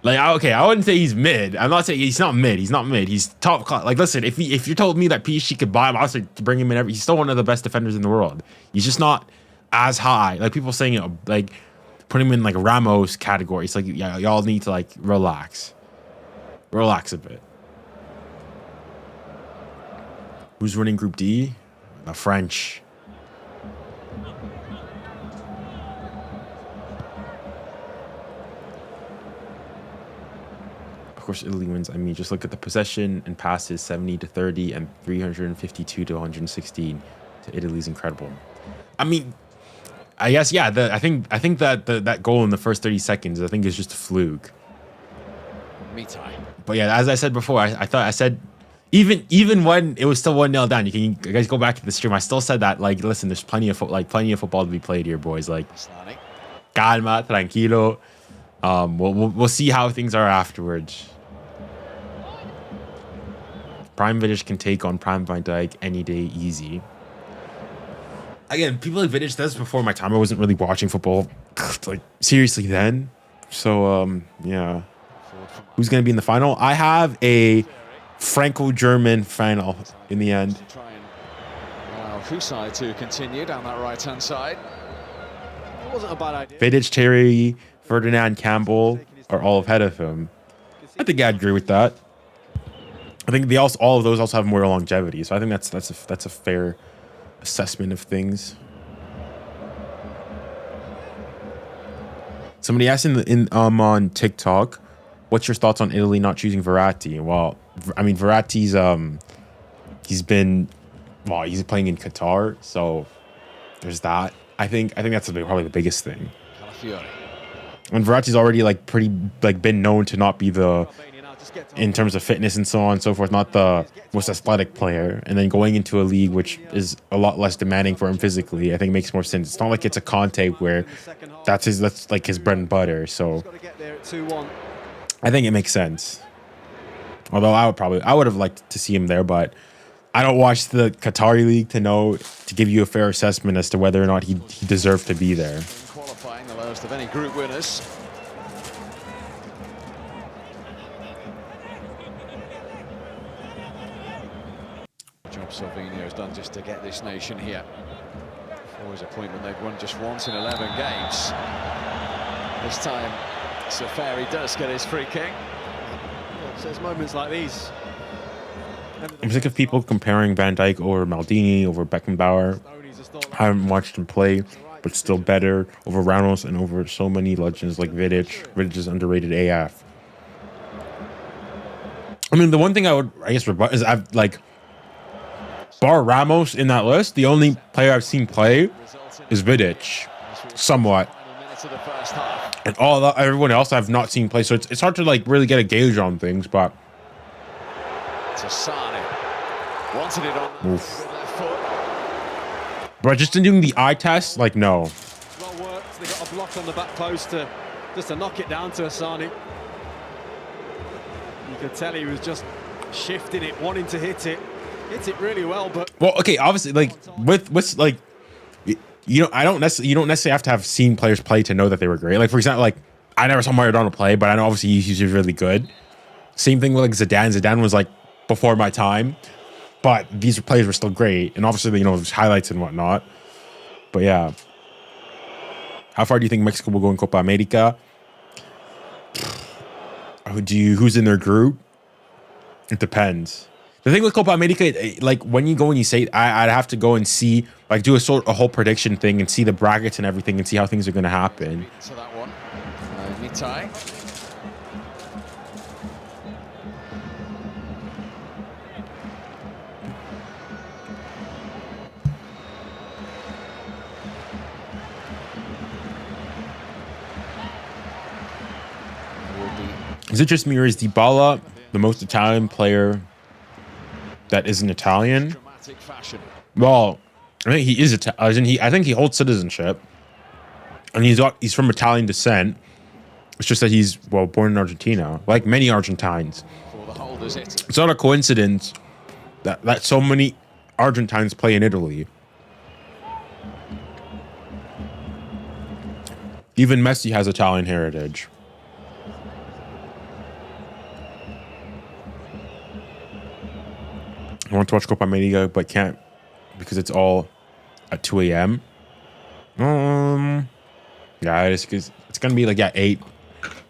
Like, okay, I wouldn't say he's mid. I'm not saying he's not mid. He's not mid. He's top class. Like, listen, if you told me that PSG could buy him, I'd say to bring him in. He's still one of the best defenders in the world. He's just not as high. Like people saying, like put him in like Ramos category. It's like, yeah, y'all need to like relax a bit. Who's running Group D? The French. Of course, Italy wins. I mean, just look at the possession and passes, 70-30 and 352-116 to Italy's incredible. I mean, I guess yeah. I think that that goal in the first 30 seconds, I think, is just a fluke. But yeah, as I said before, I said even when it was still 1-0 down, you guys go back to the stream. I still said that, like, listen, there's plenty of football to be played here, boys. Like, calma, tranquilo. We'll see how things are afterwards. Prime Vidic can take on Prime Van Dijk any day, easy. Again, people like Vidic, that's before my time. I wasn't really watching football, like, seriously then. So, yeah. Who's going to be in the final? I have a Franco-German final in the end. Well, Kusai to continue down that right-hand side. It wasn't a bad idea. Vidic, Terry, Ferdinand, Campbell are all ahead of him. I think I agree with that. I think all of those also have more longevity, so I think that's a fair assessment of things. Somebody asked on TikTok, what's your thoughts on Italy not choosing Verratti? Well, I mean, Verratti's he's playing in Qatar, so there's that. I think that's probably the biggest thing. And Verratti's already been known to not be in terms of fitness and so on and so forth, not the most athletic player. And then going into a league which is a lot less demanding for him physically, I think makes more sense. It's not like it's a Conte where that's like his bread and butter. So I think it makes sense. Although I would have liked to see him there, but I don't watch the Qatari league to give you a fair assessment as to whether or not he deserved to be there. Qualifying the lowest of any group winners. Job Salvini has done just to get this nation here. Before his appointment, they've won just once in 11 games. This time, Safari does get his free kick. So it's moments like these. I'm sick of people comparing Van Dijk over Maldini, over Beckenbauer. I haven't watched him play, but still better over Ramos and over so many legends like Vidic. Vidic is underrated AF. I mean, the one thing I guess rebut is bar Ramos in that list, the only player I've seen play is Vidic, somewhat. And everyone else I've not seen play, so it's hard to really get a gauge on things, but wanted it on with their foot. But just in doing the eye test, no. Well worked. They got a block on the back post just to knock it down to Asani. You could tell he was just shifting it, wanting to hit it really well, but okay, obviously, you don't necessarily have to have seen players play to know that they were great. For example, I never saw Maradona play, but I know obviously he's really good. Same thing with Zidane. Zidane was before my time, but these players were still great. And obviously, you know, there's highlights and whatnot. But yeah. How far do you think Mexico will go in Copa America? Who's in their group? It depends. The thing with Copa America, like when you go and you say, I'd have to go and see, like do a whole prediction thing and see the brackets and everything and see how things are going to happen. To that one, Nitai. Is it just me or is Dybala the most Italian player that isn't Italian? Well, I think he is Italian. I think he holds citizenship, and he's from Italian descent. It's just that he's born in Argentina, like many Argentines. It's not a coincidence that so many Argentines play in Italy. Even Messi has Italian heritage. I want to watch Copa America, but can't because it's all at 2 a.m. Yeah, it's gonna be like 8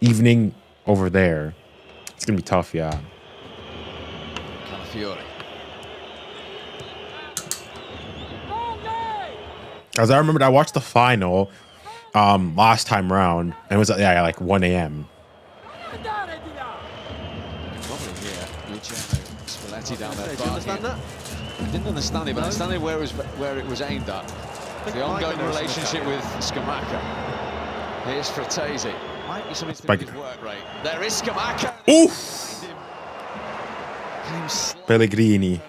evening over there. It's gonna be tough, yeah. Because I remembered I watched the final last time round, and it was like 1 a.m. Down there. Did you understand that? I didn't understand it, but I understand where it was aimed at. The ongoing relationship with Scamacca. Here's Fratesi. Might be something to do with his work rate. There is Scamacca. Oof! Pellegrini.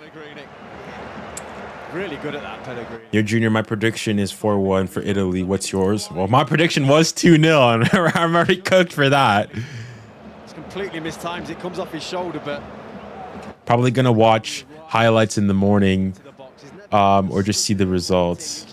Really good at that, Pellegrini. Your junior, my prediction is 4-1 for Italy. What's yours? Well, my prediction was 2-0, and I'm already cooked for that. It's completely mistimed. It comes off his shoulder, but probably gonna watch highlights in the morning, or just see the results.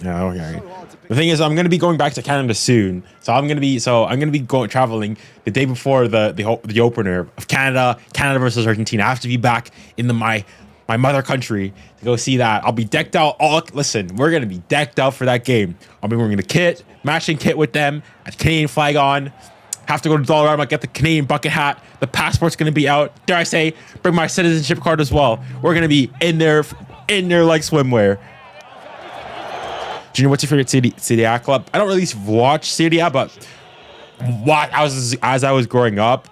Yeah, okay. The thing is, I'm gonna be going back to Canada soon, so I'm gonna be traveling the day before the opener of Canada versus Argentina. I have to be back in my mother country to go see that. I'll be decked out. Listen, we're gonna be decked out for that game. I'll be wearing the matching kit with them, a Canadian flag on. Have to go to Dollarama, get the Canadian bucket hat. The passport's gonna be out. Dare I say, bring my citizenship card as well. We're gonna be in there like swimwear. Junior, what's your favorite Serie A club? I don't really watch Serie A, but as I was growing up,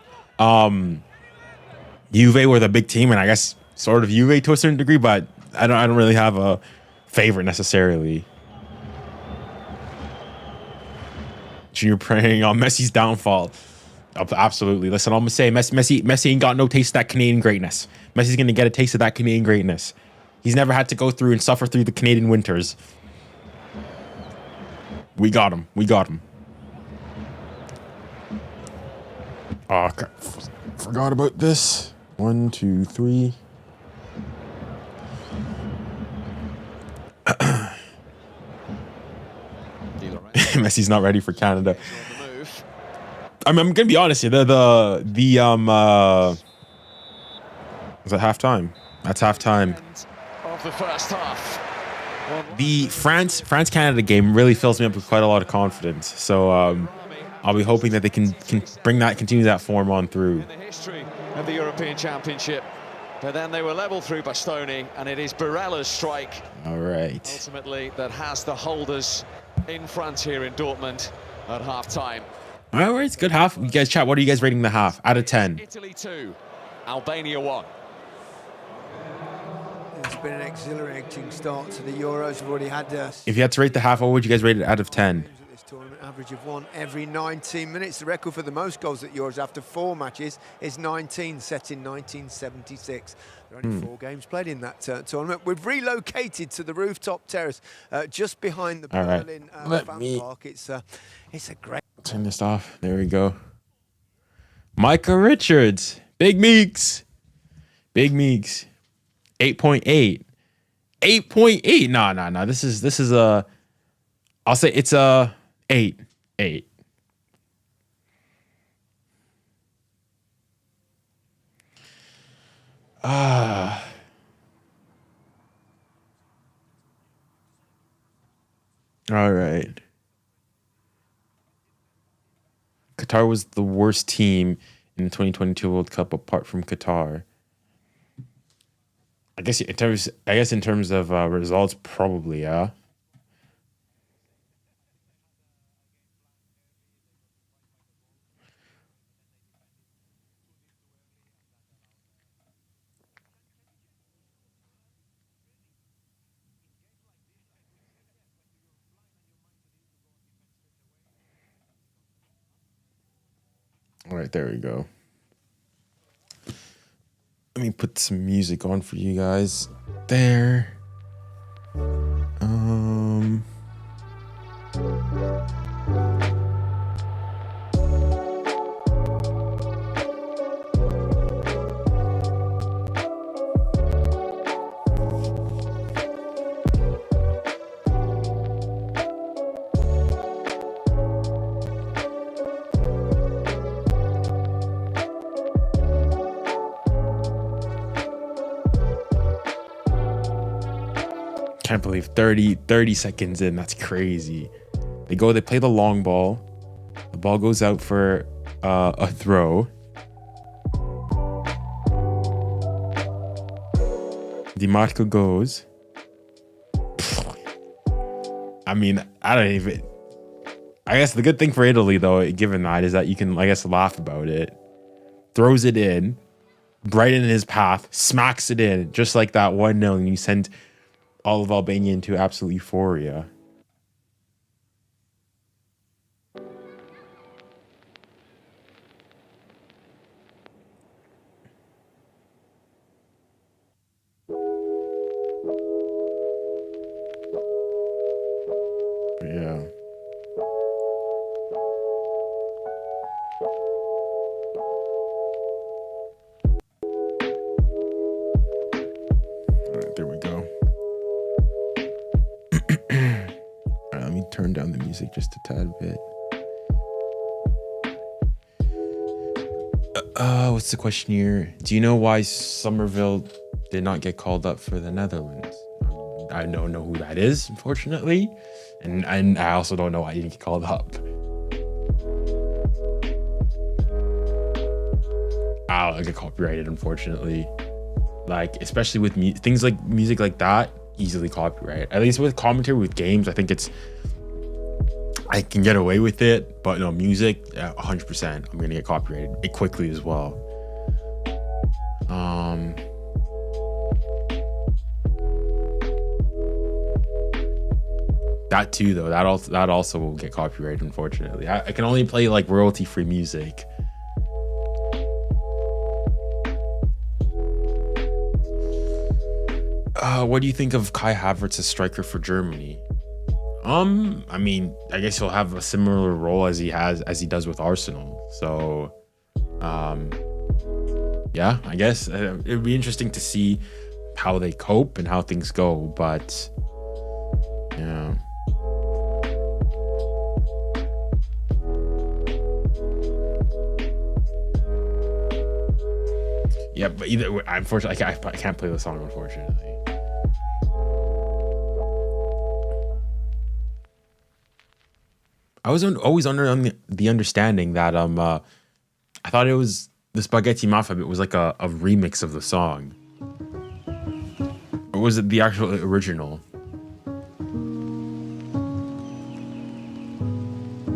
Juve were the big team, and I guess sort of Juve to a certain degree, but I don't really have a favorite necessarily. Junior praying on Messi's downfall. Absolutely. Listen, I'm gonna say Messi ain't got no taste of that Canadian greatness. Messi's gonna get a taste of that Canadian greatness. He's never had to go through and suffer through the Canadian winters. We got him. We got him. Oh, forgot about this. 1, 2, 3. Messi's not ready for Canada. I mean, I'm gonna be honest here. Is that halftime? That's halftime. Of the first half. The France Canada game really fills me up with quite a lot of confidence. So I'll be hoping that they can continue that form on through. In the history of the European Championship, but then they were level through Bastoni, and it is Barella's strike. All right. Ultimately, that has the holders in front here in Dortmund at half-time. All right, it's good half. You guys chat. What are you guys rating the half out of 10? Italy 2, Albania 1. It's been an exhilarating start to the Euros. We've already had if you had to rate the half, what would you guys rate it out of 10? this tournament, average of 1 every 19 minutes. The record for the most goals at Euros after 4 matches is 19, set in 1976. There are only 4 games played in that tournament. We've relocated to the rooftop terrace just behind the Berlin fan park. It's a great... Turn this off. There we go. Micah Richards. Big Meeks. Big Meeks. 8.8. 8.8. No. This is a... I'll say it's a 8. 8. All right. Qatar was the worst team in the 2022 World Cup apart from Qatar. I guess in terms of results, probably, yeah. All right, there we go. Let me put some music on for you guys. There. Can't believe 30 seconds in. That's crazy. They play the long ball. The ball goes out for a throw. DiMarco goes. I mean, I don't even... I guess the good thing for Italy, though, given that, is that you can, I guess, laugh about it. Throws it in. Right in his path. Smacks it in. Just like that 1-0. And you send all of Albania into absolute euphoria. Yeah. All right, there we go. All right, let me turn down the music just a tad bit. What's the question here? Do you know why Somerville did not get called up for the Netherlands? I don't know who that is, unfortunately. And I also don't know why he didn't get called up. I'll get copyrighted, unfortunately. Like, especially with things like music like that, easily copyright. At least with commentary with games, I think I can get away with it. But no, music, 100%. I'm going to get copyrighted quickly as well. That too, though. That also will get copyrighted, unfortunately. I can only play like royalty-free music. What do you think of Kai Havertz as striker for Germany? I mean, I guess he'll have a similar role as he does with Arsenal. So, yeah, I guess it'd be interesting to see how they cope and how things go. But yeah. Yeah, but unfortunately, I can't play the song, unfortunately. I was always under the understanding that I thought it was the Spaghetti Mafia. It was like a remix of the song, or was it the actual original?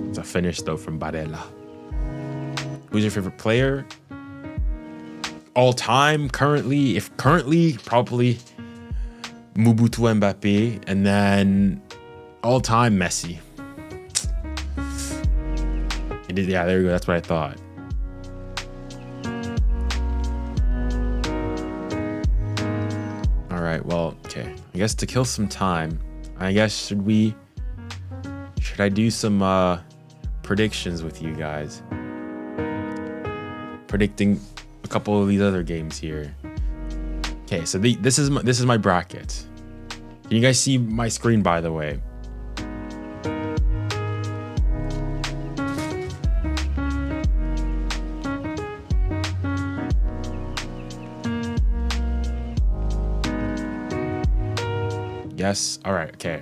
It's a finish though from Barella. Who's your favorite player? All time, currently, probably Mobutu Mbappé, and then all time Messi. Yeah, there you go. That's what I thought. All right. Well, okay. I guess to kill some time, should I do some predictions with you guys? Predicting a couple of these other games here. Okay, so this is my bracket. Can you guys see my screen, by the way? Yes. All right. Okay.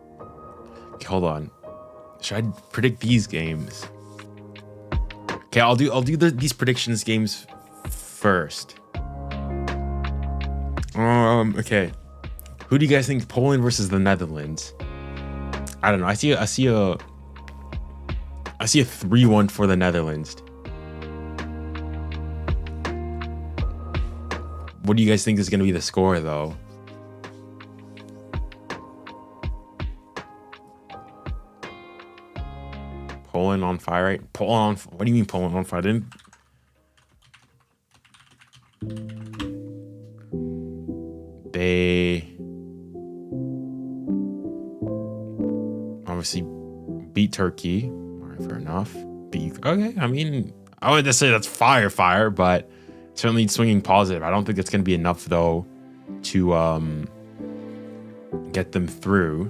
Hold on. Should I predict these games? Okay, I'll do these predictions games first. Okay. Who do you guys think? Poland versus the Netherlands? I don't know. I see a 3-1 for the Netherlands. What do you guys think is going to be the score, though? Poland on fire, right? Poland on. What do you mean Poland on fire? They obviously beat Turkey. All right, fair enough. Okay, I mean, I would just say that's fire, but certainly swinging positive. I don't think it's going to be enough, though, to get them through.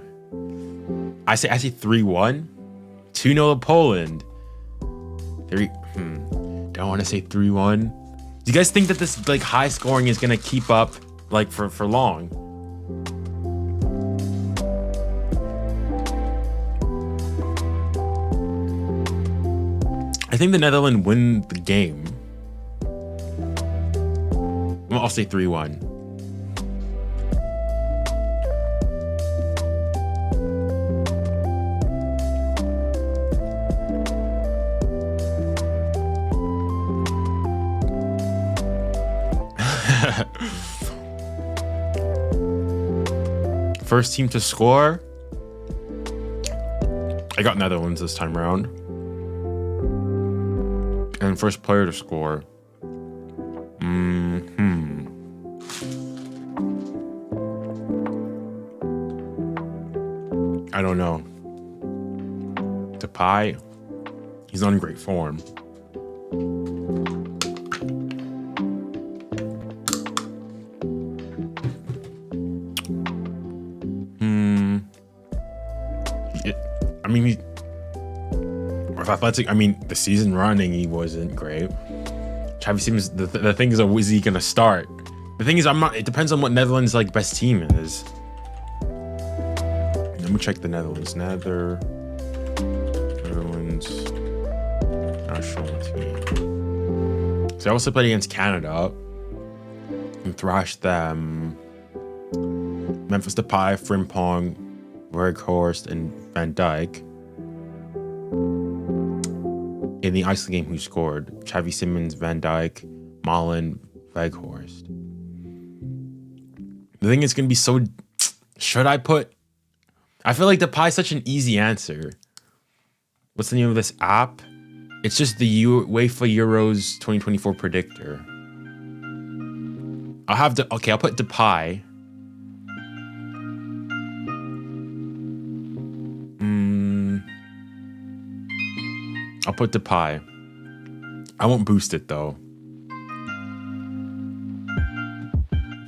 I say 3-1. 2-0 to Poland. Don't want to say 3-1. Do you guys think that this like high scoring is gonna keep up like for long? I think the Netherlands win the game. I'll say 3-1. First team to score. I got Netherlands this time around. And first player to score. I don't know. 𝘘𝑂𝗿. He's not in great form. I mean, with Athletic, I mean, the season running, he wasn't great. Xavi seems, the thing is, is he gonna start? The thing is, it depends on what Netherlands' like best team is. Let me check the Netherlands. Netherlands national team. So I also played against Canada and thrashed them. Memphis Depay, Frimpong, Weghorst, and Van Dijk. In the Iceland game, who scored? Xavi Simons, Van Dijk, Malen, Weghorst. The thing is going to be so... Should I put... I feel like Depay is such an easy answer. What's the name of this app? It's just the UEFA Euros 2024 predictor. I'll have to... Okay, I'll put Depay. I'll put Depay. I won't boost it though.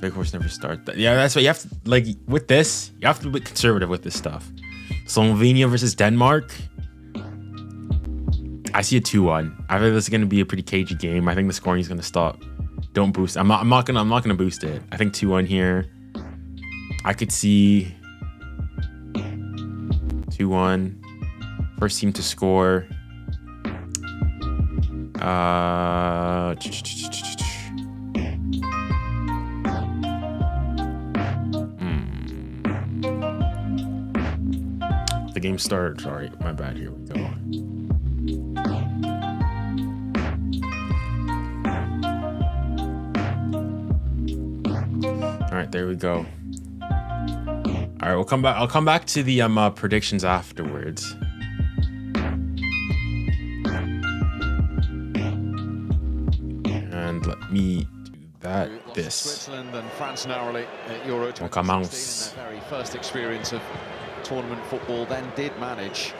Weghorst never start. Yeah, that's what you have to, like, with this, you have to be conservative with this stuff. Slovenia versus Denmark. I see a 2-1. I think this is gonna be a pretty cagey game. I think the scoring is gonna stop. Don't boost. I'm not gonna boost it. I think 2-1 here. I could see 2-1. First team to score. The game started. Sorry, my bad. Here we go. All right, there we go. All right, we'll come back. I'll come back to the predictions afterwards. And let me do that. This. Switzerland and France narrowly at Euro 2016 in their very first experience of tournament football, then did manage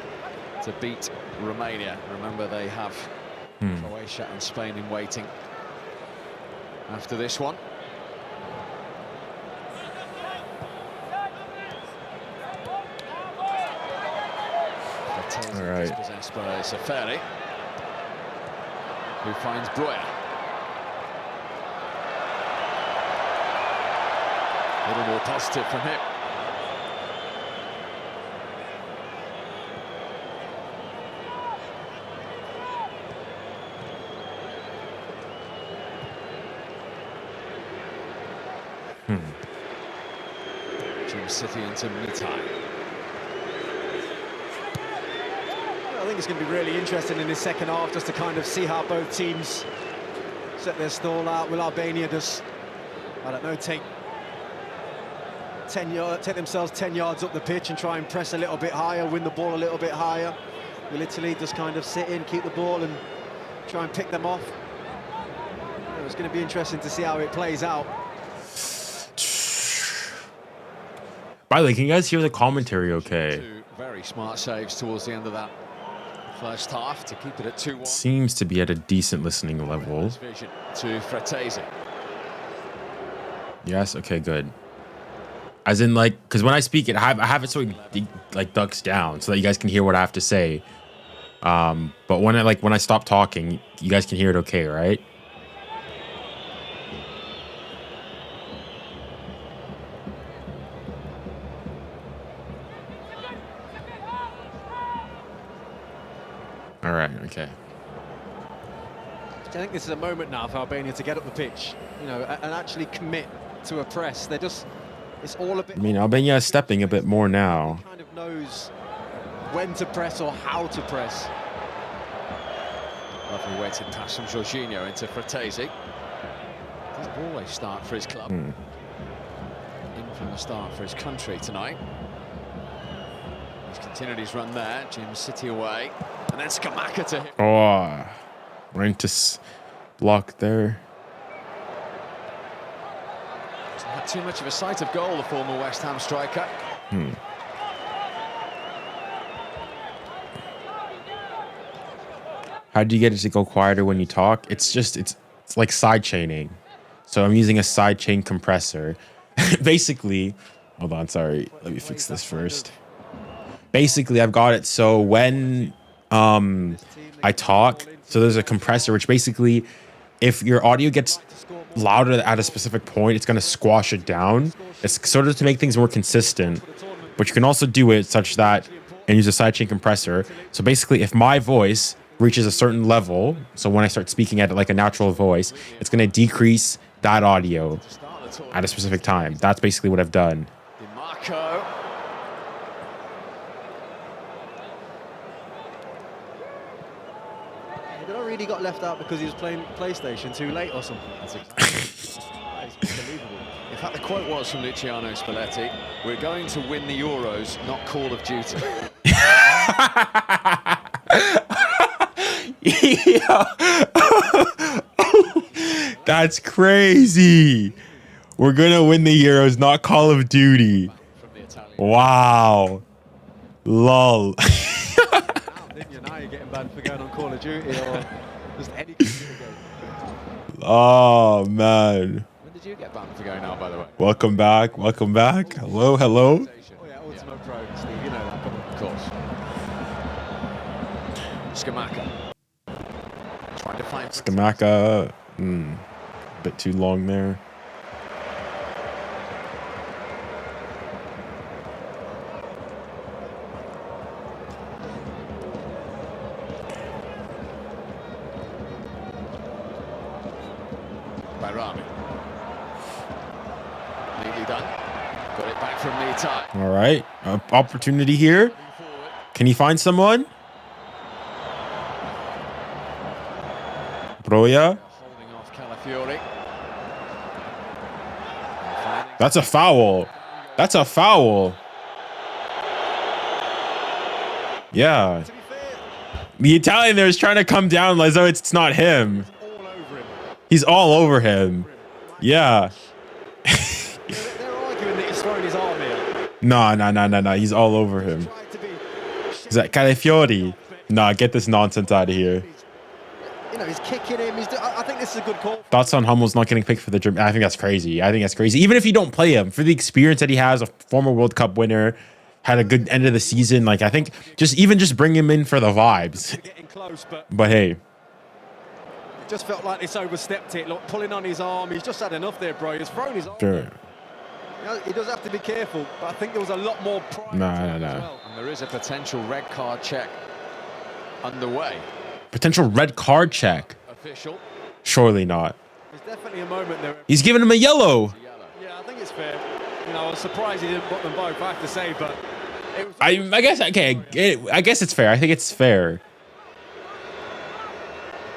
to beat Romania. Remember, they have Croatia and Spain in waiting after this one. All right. Possessed by Safari, who finds Broja. A little more positive from him. City into Mitai. I think it's going to be really interesting in this second half just to kind of see how both teams set their stall out. Will Albania just, I don't know, take themselves 10 yards up the pitch and try and press a little bit higher, win the ball a little bit higher? Will Italy just kind of sit in, keep the ball and try and pick them off? It's going to be interesting to see how it plays out. By the way, can you guys hear the commentary okay? Two very smart saves towards the end of that first half to keep it at 2-1. Seems to be at a decent listening level. Vision to Fratesi. Yes, okay, good. As in, like, because when I speak it, I have it so it like ducks down so that you guys can hear what I have to say. But when I stop talking, you guys can hear it okay, right? All right, okay. I think this is a moment now for Albania to get up the pitch, you know, and actually commit to a press. They're just, it's all a bit. I mean, Albania is stepping a bit more now. Kind of knows when to press or how to press. Lovely weighted pass from Jorginho into Fratesi. Doesn't always start for his club. In from the start for his country tonight. He's continued his run there. Jim City away. And then Scamacca to him. Oh, right to block there. Hasn't had too much of a sight of goal, the former West Ham striker. How do you get it to go quieter when you talk? It's like side chaining. So I'm using a side chain compressor. Basically, hold on, sorry. Let me fix this first. Basically, I've got it so when I talk, so there's a compressor, which basically, if your audio gets louder at a specific point, it's going to squash it down. It's sort of to make things more consistent, but you can also do it such that, and use a sidechain compressor. So basically, if my voice reaches a certain level, so when I start speaking at like a natural voice, it's going to decrease that audio at a specific time. That's basically what I've done. Marco. He got left out because he was playing PlayStation too late or something. That's unbelievable. In fact, the quote was from Luciano Spalletti: "We're going to win the Euros, not Call of Duty." That's crazy. We're gonna win the Euros, not Call of Duty. Wow. Lol. Now you're getting banned for going on Call of Duty or just anything. Oh man. When did you get banned for going out, by the way? Welcome back. Welcome back. Hello. Hello. Oh yeah, Ultimate Pro, Steve. You know that. Of course. Scamacca. Trying to find Scamacca. A bit too long there. Neatly done. Got it back from Mitai. All right. Opportunity here. Can he find someone? Broja. Holding off Calafiori. That's a foul. That's a foul. Yeah. The Italian there is trying to come down as though it's not him. He's all over him. Yeah. They're arguing that he's throwing his arm here. No. He's all over him. Is that Calafiori? Nah, get this nonsense out of here. You know, he's kicking him. I think this is a good call. Thoughts on Hummel's not getting picked for the German? I think that's crazy. Even if you don't play him, for the experience that he has, a former World Cup winner, had a good end of the season. Like, I think just bring him in for the vibes. But hey. It just felt like this overstepped it. Look, pulling on his arm. He's just had enough there, bro. He's thrown his arm. Sure. You know, he does have to be careful, but I think there was a lot more pride. No. Well. And there is a potential red card check underway. Potential red card check. Official. Surely not. There's definitely a moment there. He's giving him a yellow. Yeah, I think it's fair. You know, I was surprised he didn't put them both, I have to say, but it was... I guess, okay, I guess it's fair. I think it's fair.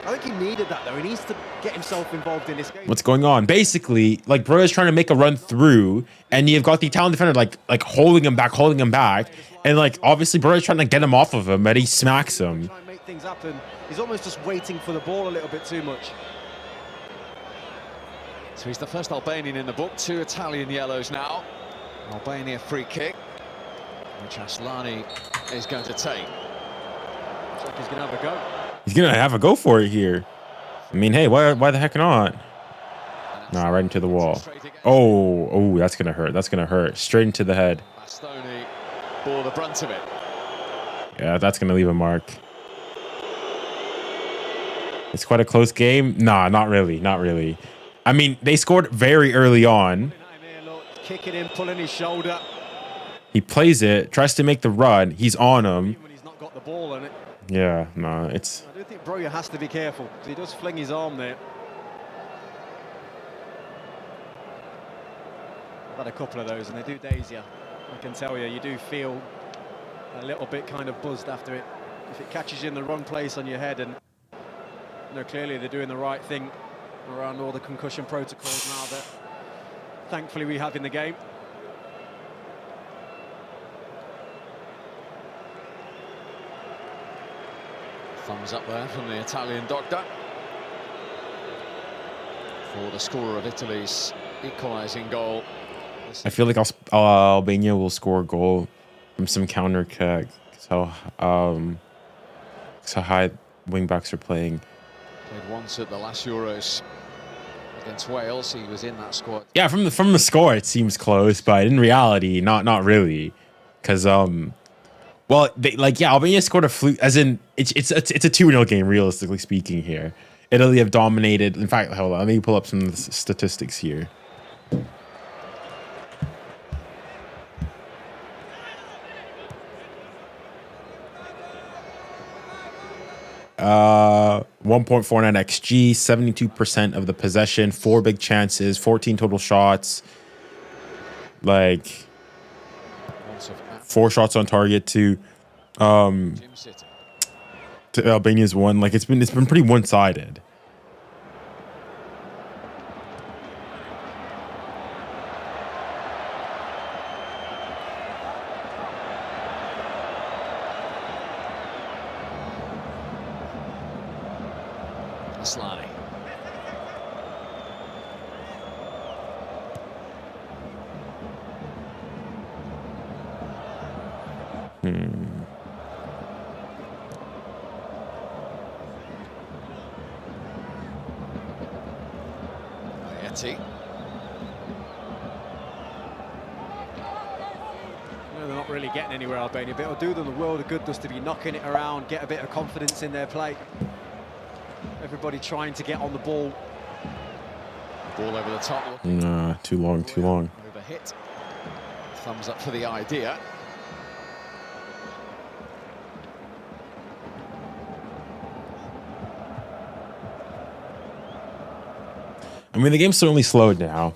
I think he needed that, though. He needs to get himself involved in this game. What's going on? Basically, like, bro is trying to make a run through, and you've got the Italian defender, like holding him back. And, like, obviously, bro is trying to get him off of him, but he smacks him. Try and make things happen. He's almost just waiting for the ball a little bit too much. So he's the first Albanian in the book. 2 Italian yellows now. Albania free kick, which Asllani is going to take. Looks like he's going to have a go. He's going to have a go for it here. I mean, hey, why the heck not? Nah, right into the wall. Oh, that's going to hurt. That's going to hurt. Straight into the head. Bastoni bore the brunt of it. Yeah, that's going to leave a mark. It's quite a close game. Nah, not really. Not really. I mean, they scored very early on. Kicking in, pulling his shoulder. He plays it, tries to make the run. He's on him. When he's not got the ball on it. Yeah, no, it's... I do think Broja has to be careful, because he does fling his arm there. I've had a couple of those, and they do daze you. I can tell you, you do feel a little bit kind of buzzed after it. If it catches you in the wrong place on your head, and you know, clearly they're doing the right thing around all the concussion protocols now that thankfully we have in the game. Thumbs up there from the Italian doctor for the scorer of Italy's equalising goal. I feel like Albania will score a goal from some counter kick. So high wingbacks are playing. Played once at the last Euros against Wales. He was in that squad. Yeah, from the score it seems close, but in reality, not really, because well, Albania scored a fluke, as in it's a 2-0 game realistically speaking here. Italy have dominated. In fact, hold on, let me pull up some of the statistics here. 1.49 XG, 72% of the possession, 4 big chances, 14 total shots, like 4 shots on target to Albania's 1. Like it's been pretty one-sided. Asllani. Rouet. They're not really getting anywhere, Albania, but it'll do them the world of good just to be knocking it around, get a bit of confidence in their play. Everybody trying to get on the ball. Ball over the top. Nah, too long. Overhit. Thumbs up for the idea. I mean, the game's certainly slowed now.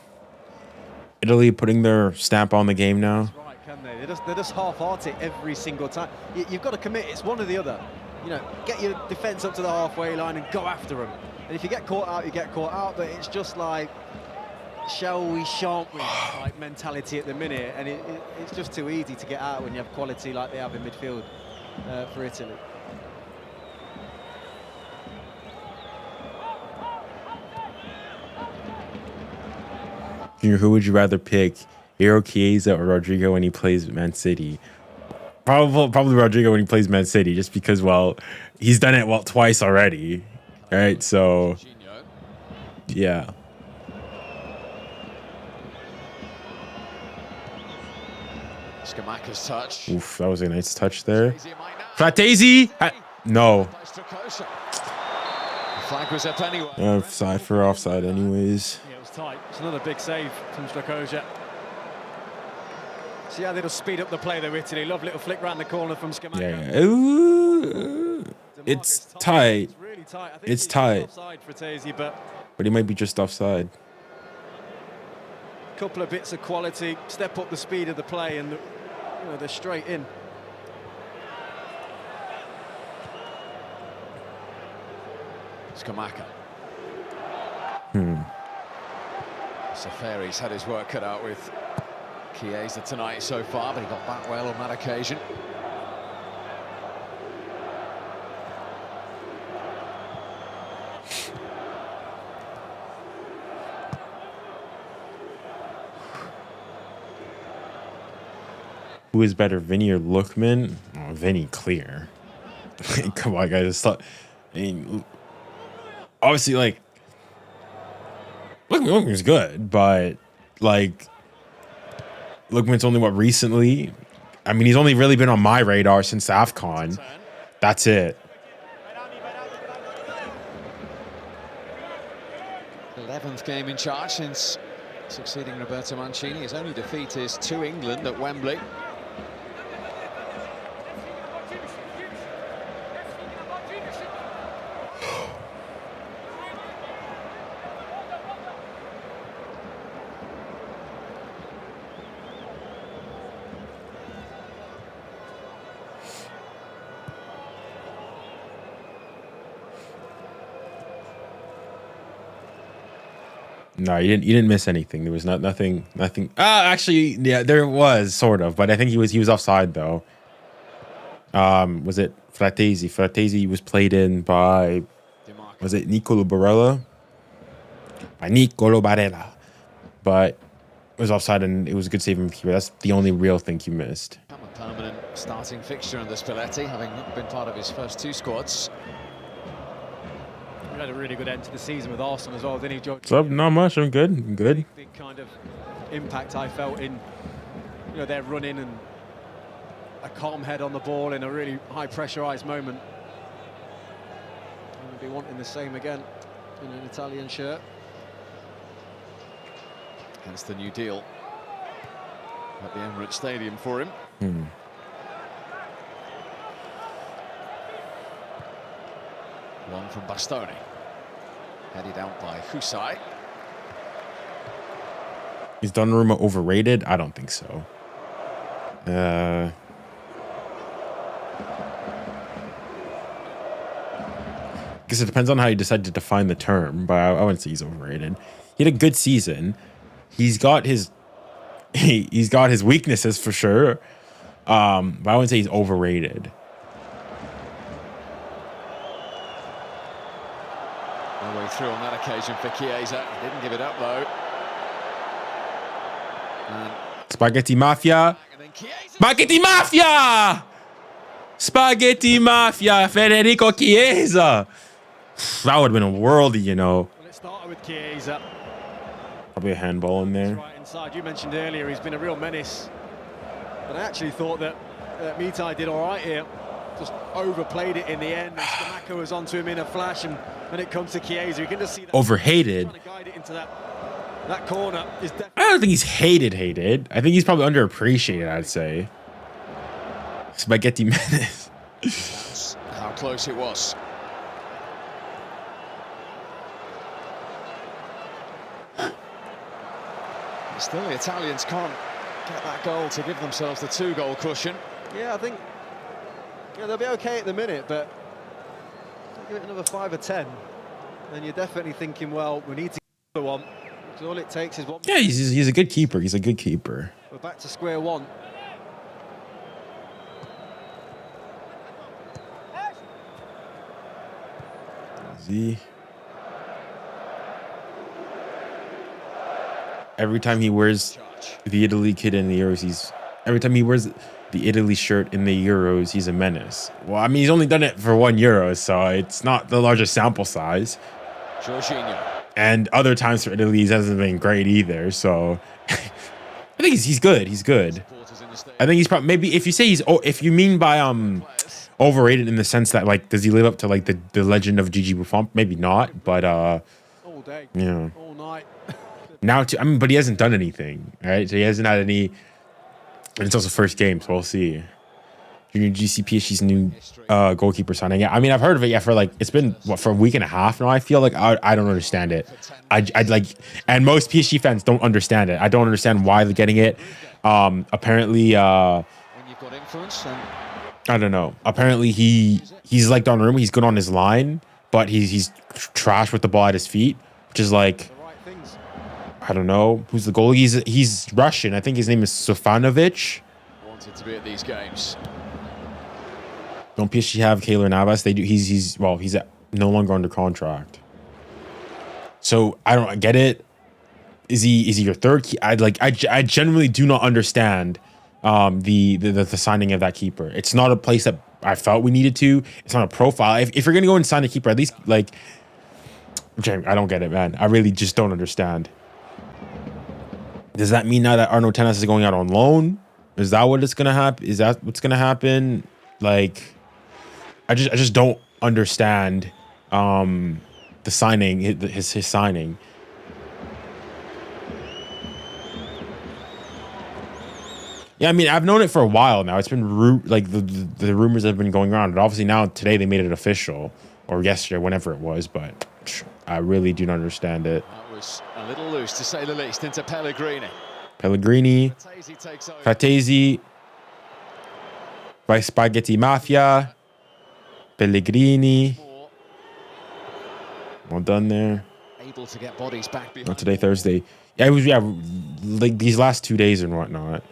Italy putting their stamp on the game now. That's right, can they? They're just half-hearted every single time. You've got to commit. It's one or the other. You know, get your defence up to the halfway line and go after them. And if you get caught out, you get caught out. But it's just like, shall we, shan't we, like mentality at the minute. And it's just too easy to get out when you have quality like they have in midfield for Italy. Junior, who would you rather pick, Chiesa or Rodrigo when he plays Man City? Probably Rodrigo when he plays Man City, just because, well, he's done it twice already, right? So, yeah. Scamacca's touch. Oof, that was a nice touch there. Fratesi, no. Flag was up anyway. Offside anyways. Yeah, it was tight. It's another big save from _ʍ. See how they just speed up the play there, Italy. Love little flick round the corner from Scamacca. Yeah. Ooh, it's tight. It's really tight. I think it's tight. Offside for Fratesi, but he might be just offside. couple of bits of quality, step up the speed of the play, and they're straight in. Scamacca. Safari's had his work cut out with Chiesa tonight so far, but he got back well on that occasion. Who is better, Vinny or Lookman? Oh, Vinny, clear. Come on, guys. I mean, obviously, like, Lookman's good, but, like, Lookman's only, what, recently? I mean, he's only really been on my radar since AFCON. That's it. 11th game in charge since succeeding Roberto Mancini. His only defeat is to England at Wembley. No, you didn't miss anything. There was nothing. Actually, yeah, there was sort of, but I think he was offside though. Was it Fratesi? Fratesi was played in by, was it Nicolo Barella? By Nicolo Barella, but it was offside and it was a good save from the keeper. That's the only real thing he missed. A permanent starting fixture under Spalletti, having not been part of his first two squads. He had a really good end to the season with Arsenal as well, didn't he, George? What's up? Not much. I'm good. I'm good. Big kind of impact I felt in, their running and a calm head on the ball in a really high pressurised moment. And we'll be wanting the same again in an Italian shirt. Hence the new deal at the Emirates Stadium for him. One from Bastoni. Headed out by Ḥusaj. Is Donnarumma overrated? I don't think so. Guess it depends on how you decide to define the term, but I wouldn't say he's overrated. He had a good season. He's got his weaknesses for sure. But I wouldn't say he's overrated. No way through on that occasion for Chiesa. He didn't give it up though. And Spaghetti Mafia. Spaghetti Mafia! Spaghetti Mafia, Federico Chiesa. That would have been a worldie, Well, it started with Chiesa. Probably a handball in there. Right inside. You mentioned earlier he's been a real menace. But I actually thought that 𝐼𝐭𝐴 did all right here. Just overplayed it in the end. And Scamacca was onto him in a flash. And when it comes to Chiesa, you can just see that. Overhated. Trying to guide it into that corner is I don't think he's hated. I think he's probably underappreciated, I'd say. Spaghetti menace. that's how close it was. Still, the Italians can't get that goal to give themselves the 2-goal cushion. Yeah, I think they'll be okay at the minute, but give it another 5 or 10, and you're definitely thinking, well, we need to get another one. So all it takes is one. Yeah, he's a good keeper. He's a good keeper. We're back to square one. Every time he wears the Italy kit in the Euros, every time he wears the Italy shirt in the Euros, he's a menace. Well, I mean, he's only done it for 1 Euro, so it's not the largest sample size. Jorginho. And other times for Italy, he hasn't been great either. So I think he's good. He's good. I think he's probably, maybe if you say if you mean by overrated in the sense that, like, does he live up to, like, the legend of Gigi Buffon? Maybe not, but all day, yeah, all night. now too. I mean, but he hasn't done anything, right? So he hasn't had any, and it's also first game, so we'll see. Junior GCPSG's new goalkeeper signing. Yeah, I mean, I've heard of it. Yeah, for like it's been what, for a week and a half now. I feel like I don't understand it. I'd like, and most PSG fans don't understand it. I don't understand why they're getting it. Apparently, When you've got influence, then I don't know. Apparently, he's like Donnarumma. He's good on his line, but he's trash with the ball at his feet, which is like, the right things. I don't know who's the goalie. He's Russian. I think his name is 𝘂𝙗. wanted to be at these games. Don't PSG have 𝘂𝙗𝙗? They do. He's no longer under contract. So I get it. Is he your third key? I genuinely do not understand the signing of that keeper. It's not a place that I felt we needed to. It's not a profile. If you're gonna go and sign a keeper, at least like, I don't get it, man. I really just don't understand. Does that mean now that Arnaud Tenas is going out on loan? Is that what it's gonna happen? Is that what's gonna happen? Like, I just don't understand the signing, his signing. Yeah, I mean, I've known it for a while now. It's been like the rumors have been going around, and obviously now today they made it official, or yesterday, whenever it was. But I really do not understand it. That was a little loose, to say the least, into Pellegrini. Hetezi takes over. Hetezi, by Spaghetti Mafia, Pellegrini. Well done there. Able to get bodies back behind. Not today, Thursday. Yeah, it was like these last 2 days and whatnot.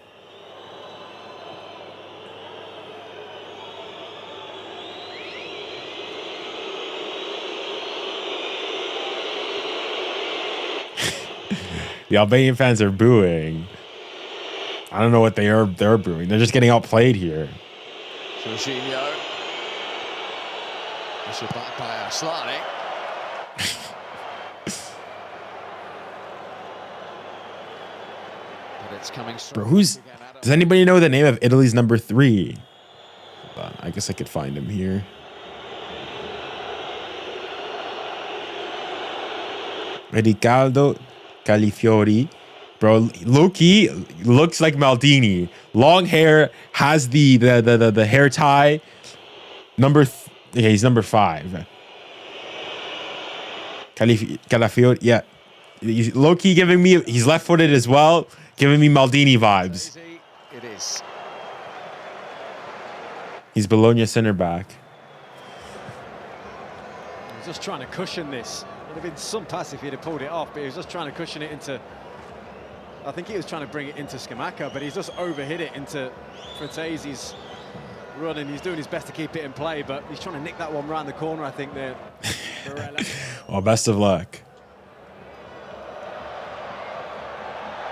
The Albanian fans are booing. I don't know what they're booing. They're just getting outplayed here. Jorginho. Pushed back by Aslani. But it's coming Bro, does anybody know the name of Italy's number 3? Hold on, I guess I could find him here. Riccardo Calafiori. Bro, Loki looks like Maldini. Long hair, has the hair tie. Okay, he's number 5. Calafiori, yeah. Loki giving me, he's left-footed as well, giving me Maldini vibes. It is. He's Bologna center back. He's just trying to cushion this. It would have been some pass if he'd have pulled it off, but he was just trying to cushion it into... I think he was trying to bring it into 𝘂𝙗, but he's just overhit it into Fratese's run, and he's doing his best to keep it in play, but he's trying to nick that one round the corner, I think, there. Well, best of luck.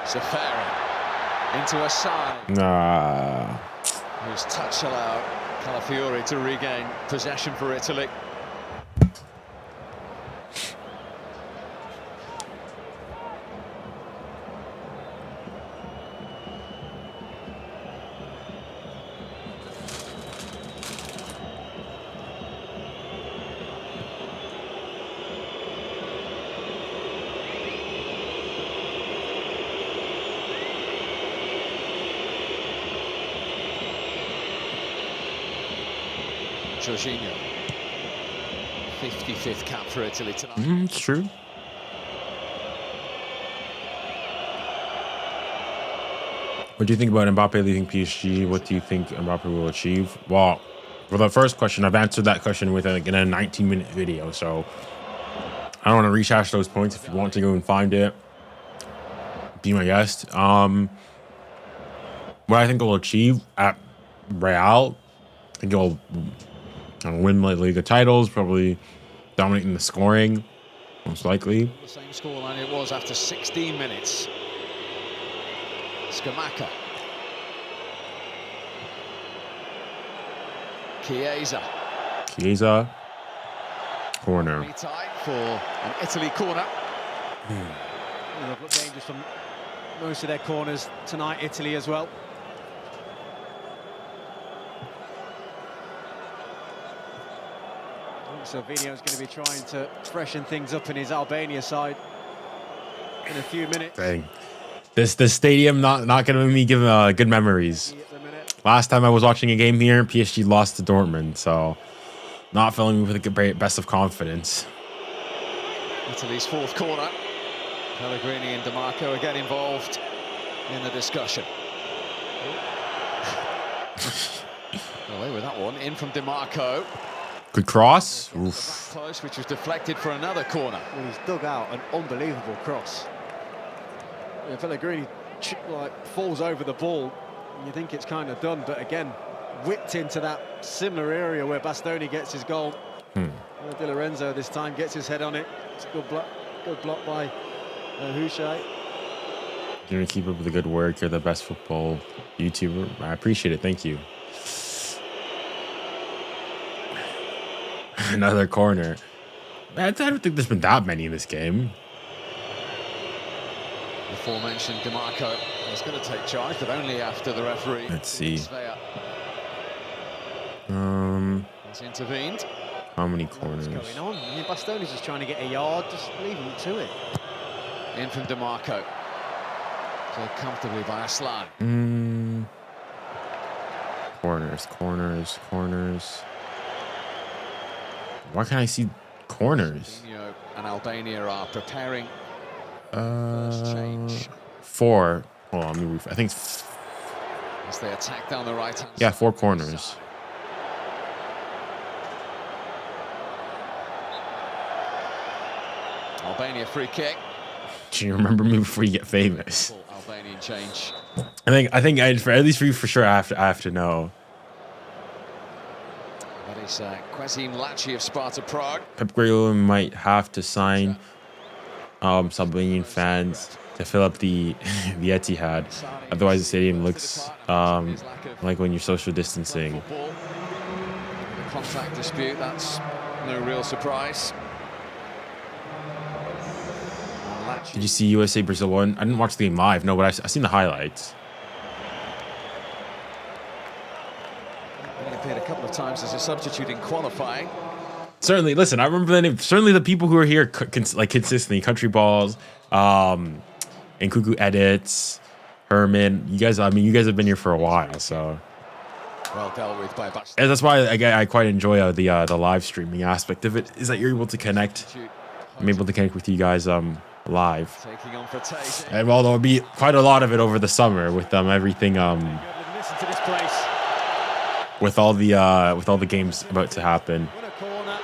Safari into a side. Nah. Whose touch allowed Calafiori to regain possession for Italy. Jorginho, 55th cap for Italy tonight. It's true. What do you think about Mbappe leaving PSG? What do you think Mbappe will achieve? Well, for the first question, I've answered that question within a 19-minute video, so I don't want to rehash those points. If you want to go and find it, be my guest. What I think he'll achieve at Real, I think he'll win La Liga titles, probably dominating the scoring, most likely. The same scoreline it was after 16 minutes. 𝘂𝙗. Chiesa. Corner. Tight for an Italy corner. They've looked dangerous from most of their corners tonight, Italy as well. Silvino's going to be trying to freshen things up in his Albania side in a few minutes. Dang. This stadium not going to make me give good memories. Last time I was watching a game here, PSG lost to Dortmund, so not filling with the best of confidence. Italy's fourth corner. Pellegrini and DiMarco again involved in the discussion. Away with that one, in from DiMarco. Good cross. Oof. Close, which was deflected for another corner. Well, he's dug out an unbelievable cross. Yeah, Pellegrini falls over the ball. You think it's kind of done, but again, whipped into that similar area where Bastoni gets his goal. Di Lorenzo this time gets his head on it. It's a good block by 𝙭. You're gonna keep up with the good work. You're the best football YouTuber. I appreciate it. Thank you. Another corner. I don't think there's been that many in this game. The aforementioned DiMarco is going to take charge, but only after the referee. Let's see. He's intervened. How many corners? What's going on? I mean, Bastoni's just trying to get a yard. Just leave him to it. In from DiMarco. So comfortably by Aslan. Corners. Why can't I see corners? And Albania are preparing. Change. 4. Hold on, let me I think it's As they attack down the right hand. yeah, 4 corners. Albania free kick. Do you remember me before you get famous? Albanian change. I think for at least for sure I have to know. That is 𝐾𝐥𝐵 of Sparta Prague. Pep Guardiola might have to sign some Albanian fans to fill up the Etihad. Otherwise, the stadium looks like when you're social distancing. The contact dispute, that's no real surprise. Did you see USA Brazil 1? I didn't watch the game live, no, but I seen the highlights. He appeared a couple of times as a substitute in qualifying. Certainly, listen, I remember the name. Certainly, the people who are here consistently, Country Balls, 𝐾𝐿𝐿𝐾𝐿𝐿, Herman. You guys, you guys have been here for a while, so. Well dealt with by Bassi. And that's why I quite enjoy the live streaming aspect of it. Is that you're able to connect. I'm able to connect with you guys live. Taking on for 𝘂𝐿𝐿. And while there'll be quite a lot of it over the summer with everything Listen to this place. with all the games about to happen. What a corner.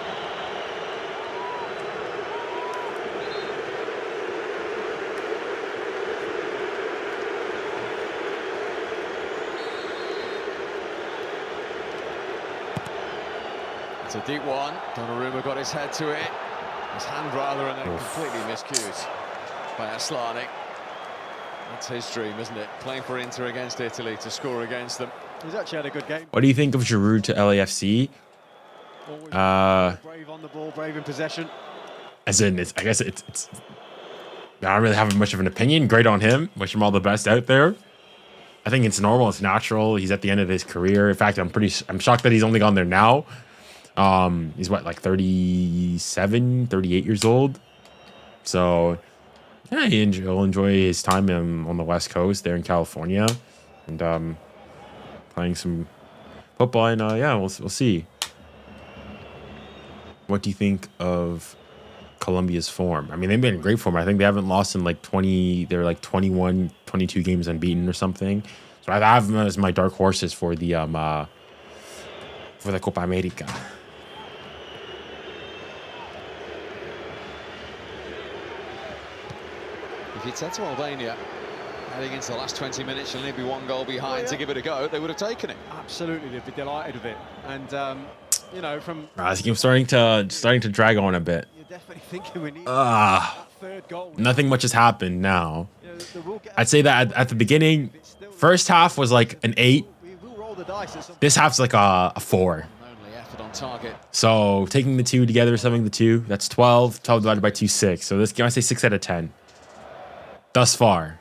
It's a deep one. Donnarumma got his head to it. His hand rather, and then completely miscued by Aslani. That's his dream, isn't it? Playing for Inter against Italy to score against them. He's actually had a good game. What do you think of Giroud to LAFC? Brave on the ball, brave in possession. As in, I guess it's. I don't really have much of an opinion. Great on him. Wish him all the best out there. I think it's normal. It's natural. He's at the end of his career. In fact, I'm shocked that he's only gone there now. He's what, like 37, 38 years old. So yeah, he'll enjoy his time on the West Coast there in California, and playing some football. And yeah, we'll see. What do you think of Colombia's form? I mean, they've been in great form. I think they haven't lost in like 20. They're like 21, 22 games unbeaten or something. So I have them as my dark horses for the Copa America. If you'd said to Albania, heading into the last 20 minutes, you'll only be 1 goal behind to give it a go, they would have taken it. Absolutely, they'd be delighted with it. And you know, from This game's starting to drag on a bit. you're definitely thinking we need that third goal. Nothing much has happened now. You know, they will get I'd say that at the beginning, first half was like an 8. we will roll the dice at some This half's like a 4. Only effort on target. So taking the 2 together, summing the 2, that's 12. 12 divided by 2, 6. So this game, I say 6 out of 10. Thus far.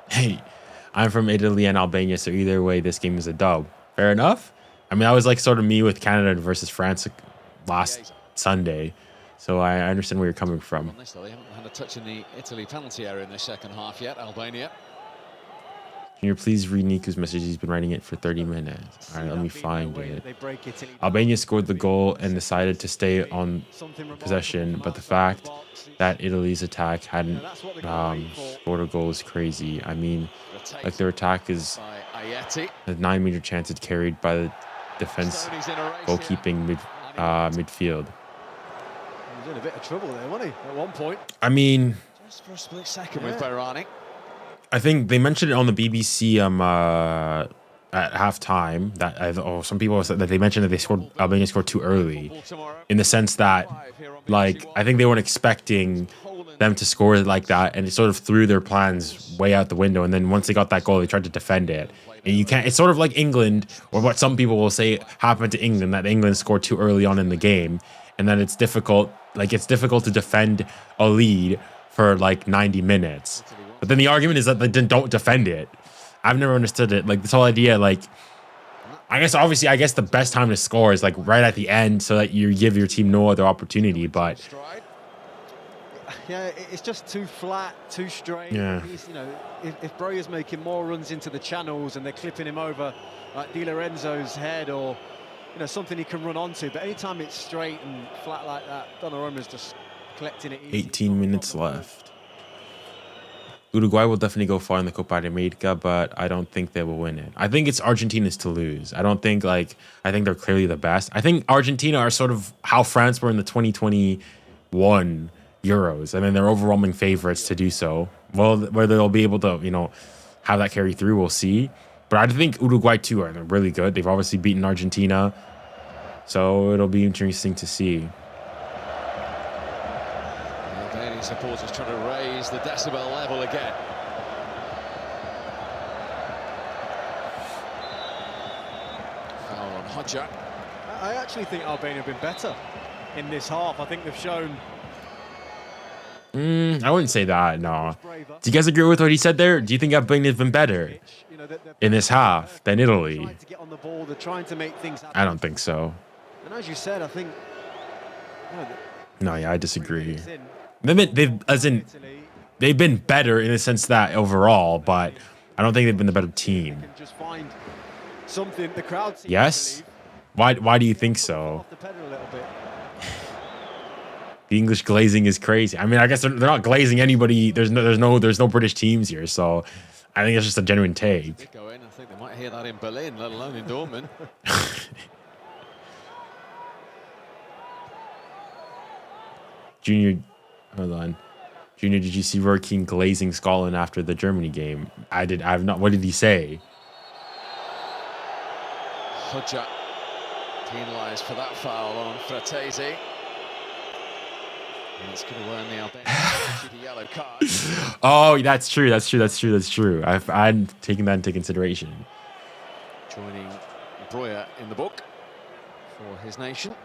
Hey, I'm from Italy and Albania, so either way, this game is a dub. Fair enough. I mean, that was like sort of me with Canada versus France last Sunday. So I understand where you're coming from. On this, though, they haven't had a touch in the Italy penalty area in this second half yet, Albania. Can you please read Niku's message? He's been writing it for 30 minutes. All right, let me find it. Albania scored the goal and decided to stay on possession, but the fact that Italy's attack hadn't scored a goal is crazy. I mean, like their attack is a 9-meter chance. It's carried by the defense goalkeeping midfield. He was in a bit of trouble there, wasn't he, at one point? I mean, Just for a split second with Berani. I think they mentioned it on the BBC at halftime that some people said that they mentioned that Albania scored too early, in the sense that, like, I think they weren't expecting them to score like that, and it sort of threw their plans way out the window. And then once they got that goal, they tried to defend it, and you can't. It's sort of like England, or what some people will say happened to England, that England scored too early on in the game, and then it's difficult. Like, it's difficult to defend a lead for like 90 minutes. But then the argument is that they don't defend it. I've never understood it. Like, this whole idea, like, I guess the best time to score is like right at the end, so that you give your team no other opportunity. But yeah, it's just too flat, too straight. Yeah. You know, if Broja's making more runs into the channels and they're clipping him over like Di Lorenzo's head, or something he can run onto, but anytime it's straight and flat like that, Donnarumma's just collecting it easy. 18 minutes left. Uruguay will definitely go far in the 𝘂𝙑𝙑, but I don't think they will win it. I think it's Argentina's to lose. I think they're clearly the best. I think Argentina are sort of how France were in the 2021 Euros. I mean, they're overwhelming favorites to do so. Well, whether they'll be able to, have that carry through, we'll see. But I think Uruguay too are really good. They've obviously beaten Argentina, so it'll be interesting to see. Supporters trying to raise the decibel level again. Foul on 𝐻𝙪. I actually think Albania have been better in this half. I think they've shown. I wouldn't say that, no. Do you guys agree with what he said there? Do you think Albania have been better in this half than Italy? They're trying to make things happen. I don't think so. And as you said, I think. No, yeah, I disagree. They've been better in the sense that overall, but I don't think they've been the better team. Just find something the crowd. Yes? Why do you think so? The English glazing is crazy. I mean, I guess they're not glazing anybody. There's no British teams here, so I think it's just a genuine take. I think they might hear that in Berlin, let alone in Dortmund. Junior, hold on. Junior, did you see Roy Keane glazing Scotland after the Germany game? I did. I've not. What did he say? 𝐻𝙪 penalised for that foul on Fratesi. And it's going to earn the Albanian the yellow card. Oh, that's true. That's true. I'm taking that into consideration. Joining Broja in the book for his nation.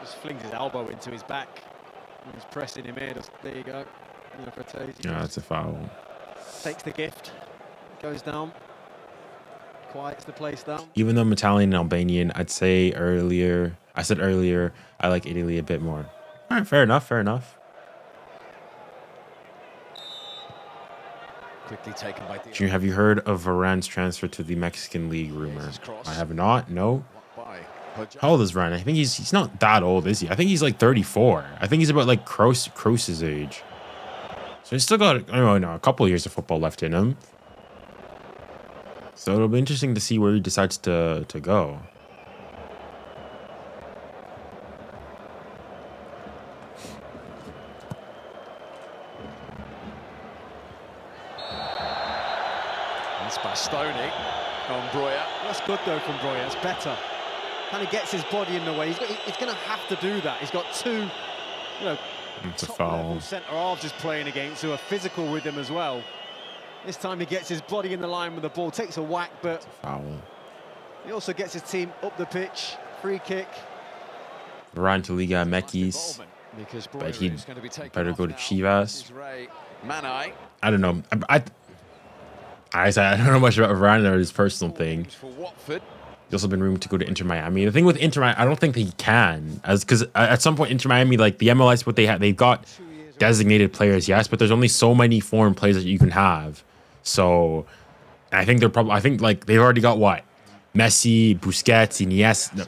Just flings his elbow into his back. He's pressing him here. There you go. Yeah, that's a foul. Takes the gift. Goes down. Quiets the place down. Even though I'm Italian and Albanian, I said earlier, I like Italy a bit more. All right, fair enough. Quickly taken by Junior, have you heard of Varane's transfer to the Mexican League rumor? I have not. No. How old is Varane? I think he's not that old, is he? I think he's like 34. I think he's about like Kroos's age. So he's still got, I don't know, a couple of years of football left in him. So it'll be interesting to see where he decides to go. That's Bastoni on Broja. That's good though from Broja. It's better. Kind of gets his body in the way. He's going to have to do that. He's got two, It's a foul. Centre halves he's playing against who are physical with him as well. This time he gets his body in the line with the ball, takes a whack, but it's a foul. He also gets his team up the pitch. Free kick. Varane to Liga MX, but he'd better go to Chivas. I don't know. I don't know much about Varane or his personal thing. There's also been room to go to Inter Miami. The thing with Inter Miami, I don't think he can, because at some point Inter Miami, like the MLS, what they have, they've got designated players, yes, but there's only so many foreign players that you can have. So I think they're probably, I think like they've already got what? Messi, Busquets, Iniesta,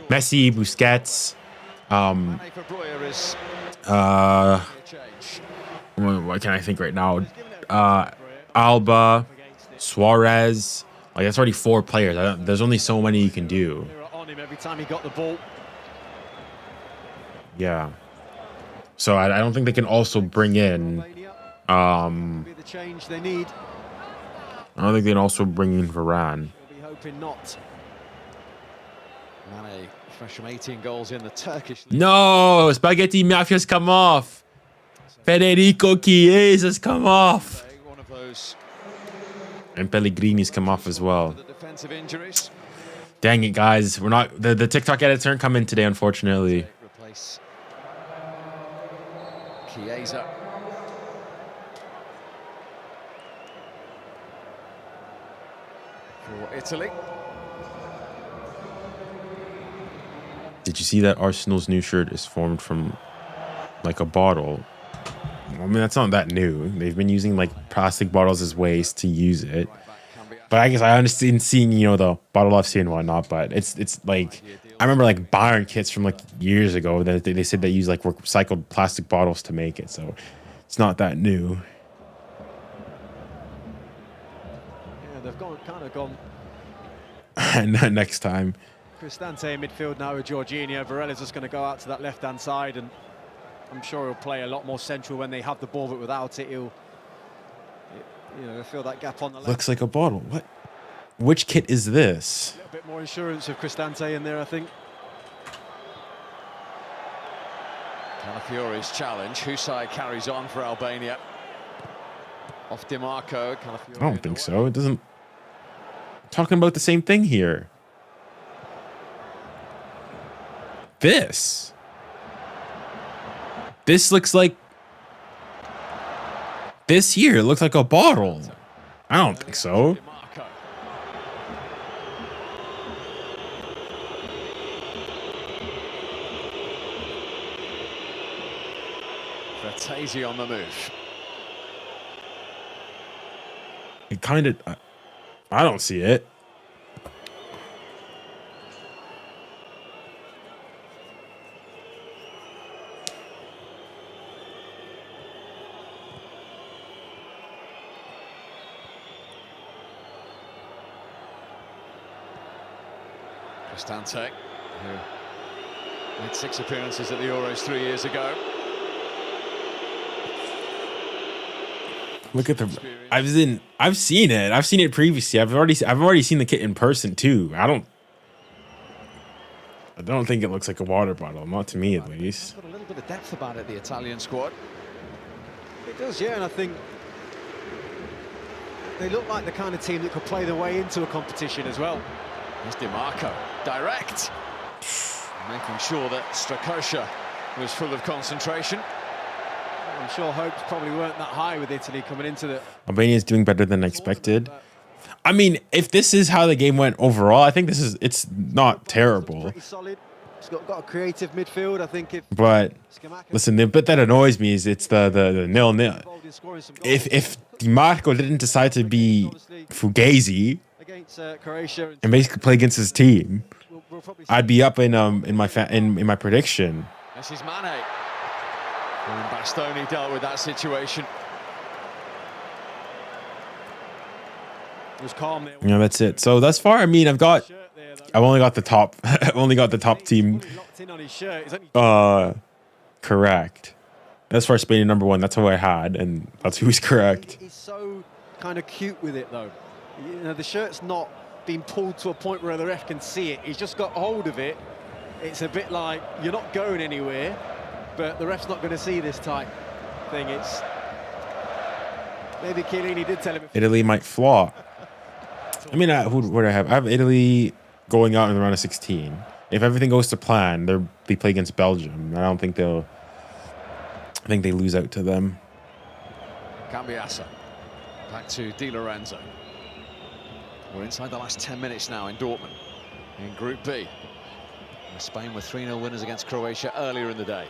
Messi, Busquets, what can I think right now? Alba, Suarez. Like that's already 4 players. There's only so many you can do. On him every time he got the ball. Yeah. So I don't think they can also bring in. The change they need. I don't think they can also bring in Varane. We'll be hoping not. Mane, fresh from 18 goals in the Turkish league. No, Spaghetti Mafia's come off. Federico Chiesa has come off. One of those. And Pellegrini's come off as well. The defensive injuries. Dang it, guys. We're not the TikTok editor didn't come in today, unfortunately. Replace Chiesa. For Italy. Did you see that Arsenal's new shirt is formed from like a bottle? I mean, that's not that new. They've been using like plastic bottles as ways to use it. But I guess I understand seeing, you know, the bottle FC and whatnot. But it's like, I remember like Bayern kits from like years ago that they said they use like recycled plastic bottles to make it. So it's not that new. Yeah, they've kind of gone. And next time. Cristante in midfield now with Jorginho. Varela's just going to go out to that left-hand side, and I'm sure he'll play a lot more central when they have the ball, but without it, he'll fill that gap on the left. Looks like a bottle. What? Which kit is this? A little bit more insurance of Cristante in there, I think. Calafiori's challenge. Ḥusaj carries on for Albania. Off DiMarco. I don't think so. It doesn't. Talking about the same thing here. This looks like this here. It looks like a bottle. I don't think so. Frattesi on the move. It kind of. I don't see it. Cristante, who made 6 appearances at the Euros 3 years ago. Look at the. I've seen it. I've seen it previously. I've already seen the kit in person too. I don't think it looks like a water bottle. Not to me, at least. It's got a little bit of depth about it, the Italian squad. It does, yeah, and I think they look like the kind of team that could play their way into a competition as well. Here's DiMarco, direct. Making sure that Strakosha was full of concentration. I'm sure hopes probably weren't that high with Italy coming into the... Albania is doing better than expected. I mean, if this is how the game went overall, I think it's not terrible. Pretty solid. It's got a creative midfield, I think. But listen, the bit that annoys me is it's the 0-0. If DiMarco didn't decide to be Fugazi and basically play against his team, I'd be up in my prediction. This is Mane. And Bastoni dealt with that situation. It was calm there. Yeah, that's it. So thus far, I mean, I've only got the top. I've only got the top team. Correct. As far as Spain #1, that's who I had, and that's who's correct. He's so kind of cute with it, though. You know, the shirt's not been pulled to a point where the ref can see it. He's just got hold of it. It's a bit like you're not going anywhere, but the ref's not going to see this type thing. It's maybe Chiellini did tell him. Italy might flop. I mean, who would I have? I have Italy going out in the round of 16. If everything goes to plan, they play against Belgium. I don't think they'll. I think they lose out to them. Cambiasso. Back to Di Lorenzo. We're inside the last 10 minutes now in Dortmund. in Group B. Spain were 3-0 winners against Croatia earlier in the day.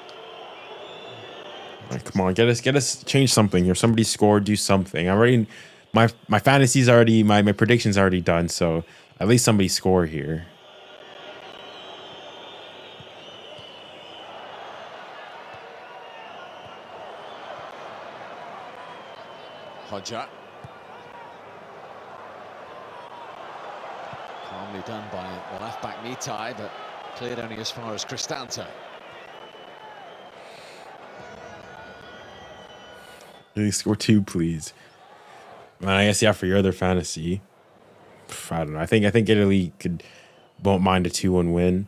Right, come on, get us change something here. Somebody score, do something. I already my fantasy's already my prediction's already done, so at least somebody score here. 𝐻𝙪. Calmly done by the left-back 𝗃𝙗, but cleared only as far as Cristante. Please score 2, please. I guess yeah, for your other fantasy. I don't know. I think Italy won't mind a 2-1 win.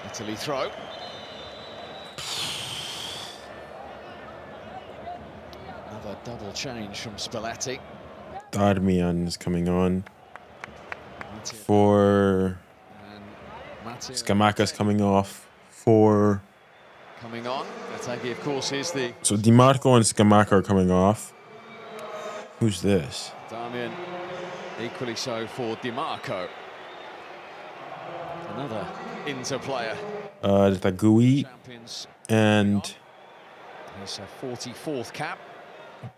Italy throw. Another double change from Spalletti. 𝙤𝙤𝙘𝙗 is coming on. For 𝐾𝐥𝐻𝐚𝐥𝐲 is coming off. For coming on. 𝘃𝙂𝐿, of course, is the so 𝐷iMarco and 𝐾𝐥𝐻𝐚𝐥𝐲 are coming off. Who's this? Damian, equally so for 𝐷iMarco. Another Inter player. 𝘃𝙗𝐿 and his 44th cap.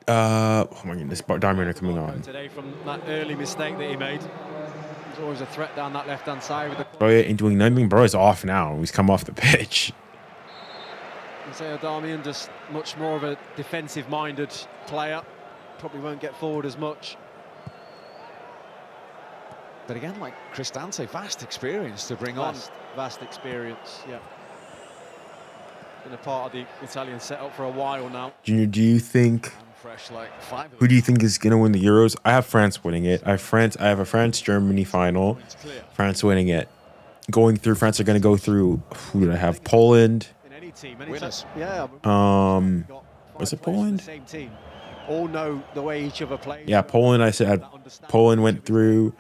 oh my goodness, Damian are coming on. Today from that early mistake that he made. There's always a threat down that left-hand side with the Broja ain't doing nothing. Broja's off now. He's come off the pitch. Damian, just much more of a defensive-minded player. Probably won't get forward as much. But again, like Cristante, vast experience to bring on. Vast experience, yeah. Been a part of the Italian setup for a while now. Junior, do you think? Fresh like 5. Who do you think is gonna win the Euros? I have France winning it. I have a France-Germany final. France winning it. Going through, France are gonna go through. Who did I have? Poland. In any team, winners. Yeah. Was it Poland? Same team. All know the way each other plays. Yeah, Poland. I said Poland went through.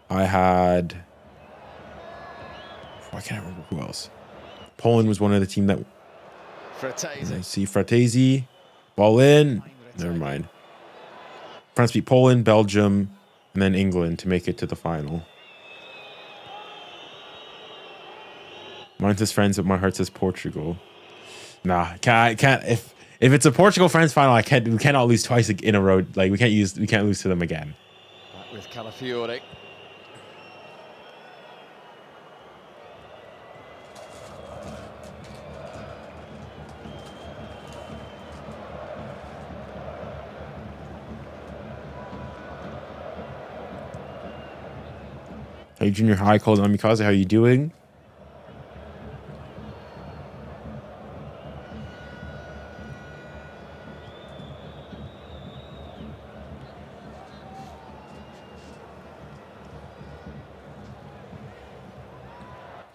I had. I can't remember who else. Poland was one of the team that. Frattesi. See Frattesi, ball in. Never mind. France beat Poland, Belgium, and then England to make it to the final. Mine says France, but my heart says Portugal. Nah, I can't. If it's a Portugal-France final, I can't. We cannot lose twice in a row. Like we can't lose to them again. Back with Calafiori. Hey, Junior, hi, 𝐾𝐥𝐻𝐚𝐥𝐲, how are you doing?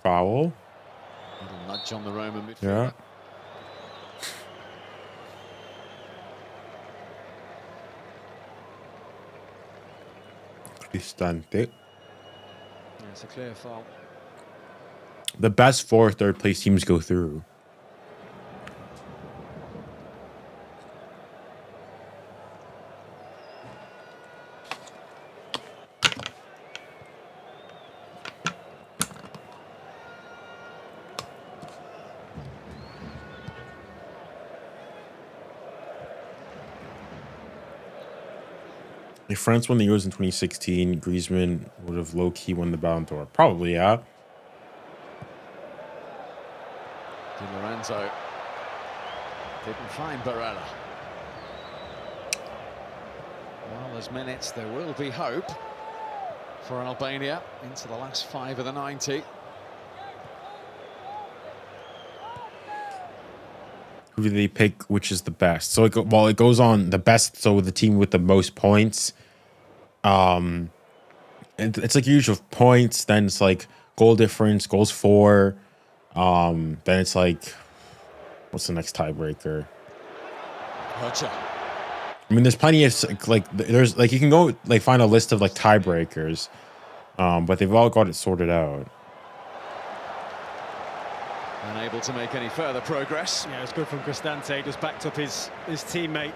Foul. Little nudge on the Roman midfield. Yeah. Cristante. It's a clear foul. The best 4 third place teams go through. If France won the Euros in 2016, Griezmann would have low-key won the Ballon d'Or. Probably, yeah. Di Lorenzo didn't find Barella. Well, there's minutes. There will be hope for Albania into the last 5 of the 90. Who do they pick? Which is the best? So it goes on the best. So the team with the most points. It's like usual points. Then it's like goal difference, goals for. Then it's like, what's the next tiebreaker? 𝐻𝙪. I mean, there's plenty of like there's like you can go like find a list of like tiebreakers. But they've all got it sorted out. Unable to make any further progress. Yeah, it's good from Cristante. Just backed up his teammate.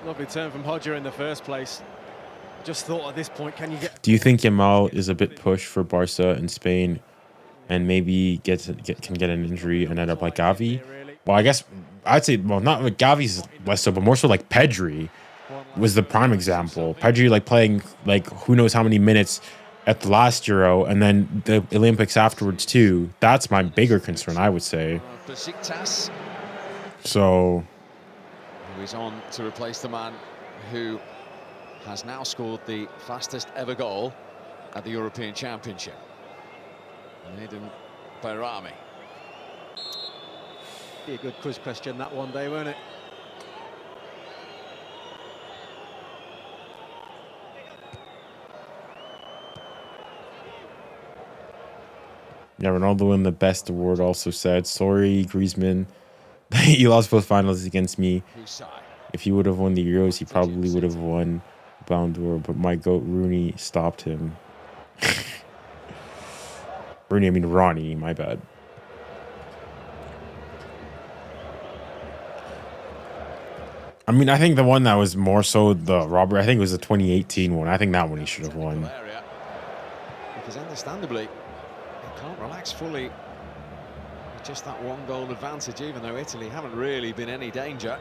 Lovely turn from Ḥoďa in the first place. Just thought at this point, can you get... Do you think Yamal is a bit pushed for Barca in Spain and maybe can get an injury and end up like Gavi? Well, I guess I'd say, well, not like Gavi's less so, but more so like Pedri was the prime example. Pedri like playing like who knows how many minutes at the last Euro and then the Olympics afterwards too. That's my bigger concern, I would say. So... He's on to replace the man who has now scored the fastest ever goal at the European Championship. Naden Bayrami. Be a good quiz question that one day, won't it? Yeah, Ronaldo won the best award also said, sorry, Griezmann. He lost both finals against me. If he would have won the Euros, he probably would have won Ballon d'Or, but my GOAT Rooney stopped him. Rooney, I mean Ronnie, my bad. I mean, I think the one that was more so the Robert, I think it was the 2018 one. I think that one he should have won. Because understandably, he can't relax fully. Just that one goal advantage, even though Italy haven't really been any danger.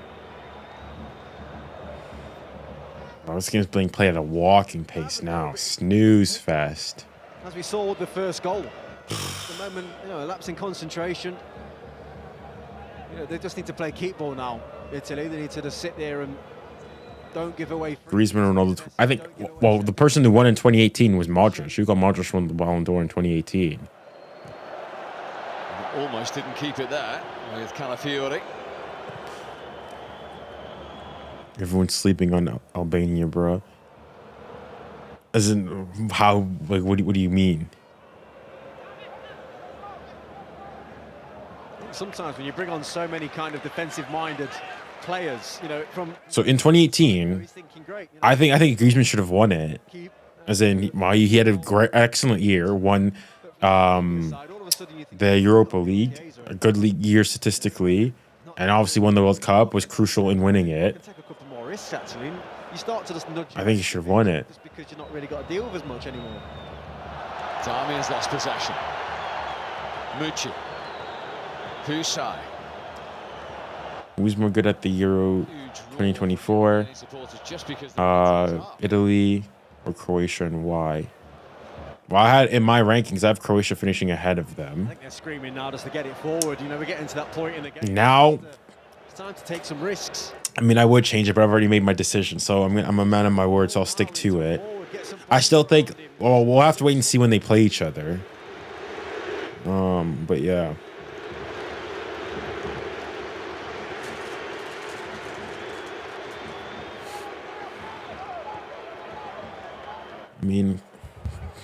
Oh, this game's being played at a walking pace now. Snooze fest. As we saw with the first goal, the moment, you know, a lapse in concentration. You know, they just need to play keep ball now. Italy, they need to just sit there and don't give away. Griezmann, Ronaldo. I think, well, the person who won in 2018 was Modric. Who got Modric won the Ballon d'Or in 2018. Almost didn't keep it there with Calafiori. Everyone's sleeping on Albania, bro. As in, how? Like, what do you mean? Sometimes when you bring on so many kind of defensive-minded players, you know, from... So in 2018, I think Griezmann should have won it. As in, he had a great, excellent year. Won the Europa League, a good league year statistically, and obviously won the World Cup, was crucial in winning it. I think he should have won it. Just because you've not really got to deal with as much anymore. Darmian's lost possession. Mucci. Ḥuṣaj. Who's more good at the Euro 2024? Italy or Croatia, and why? Well, I had in my rankings, I have Croatia finishing ahead of them. I think they're screaming now just to get it forward. You know, we're getting to that point in the game. Now, it's time to take some risks. I mean, I would change it, but I've already made my decision. So I'm a man of my word, so I'll stick to it. I still think, well, we'll have to wait and see when they play each other. But yeah. I mean,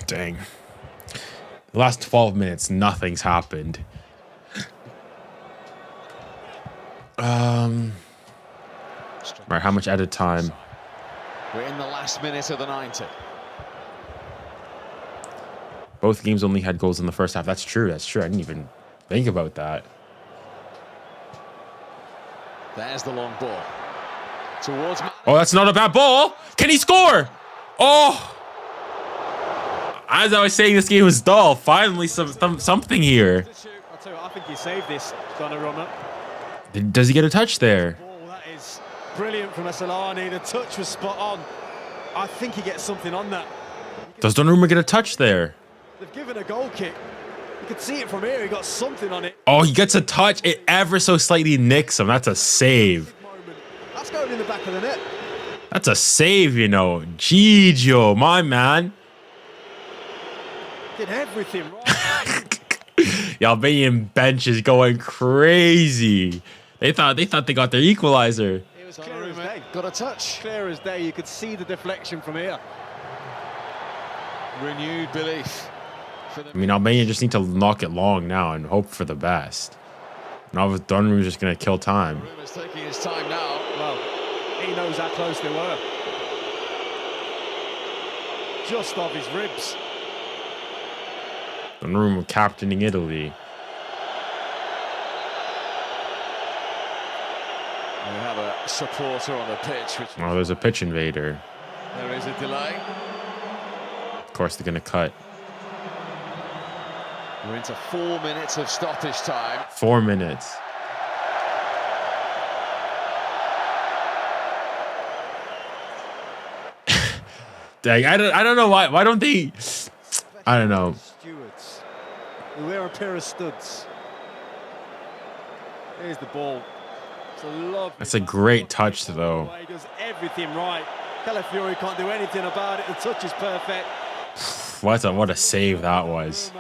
dang. The last 12 minutes, nothing's happened. Right, how much added time? We're in the last minute of the 90. Both games only had goals in the first half. That's true. That's true. I didn't even think about that. There's the long ball. Towards... Oh, that's not a bad ball. Can he score? Oh! As I was saying, this game was dull. Finally, something here. I'll tell you what, I think he saved this, Donnarumma. Does he get a touch there? Oh, that is brilliant from Asllani. The touch was spot on. I think he gets something on that. Does Donnarumma get a touch there? They've given a goal kick. You could see it from here. He got something on it. Oh, he gets a touch. It ever so slightly nicks him. That's a save. That's going in the back of the net. That's a save, you know. 𝐀𝐥𝐿, my man. Did everything right. The Albanian bench is going crazy. They thought they got their equalizer. It was clear as day. Got a touch. Clear as day. You could see the deflection from here. Renewed belief. I mean, Albania just need to knock it long now and hope for the best. Now with Donnarumma's just going to kill time. Donnarumma's taking his time now. Well, he knows how close they were. just off his ribs. Donnarumma captaining Italy. We have a supporter on the pitch. Which Oh, there's a pitch invader. there is a delay. Of course, they're going to cut. We're into 4 minutes of stoppage time. 4 minutes. Dang, I don't know why. Why don't they? I don't know. Stewards, who wear a pair of studs. Here's the ball. It's a lovely. That's a great touch, though. He does everything right. Calafiori can't do anything about it. The touch is perfect. What a save that was.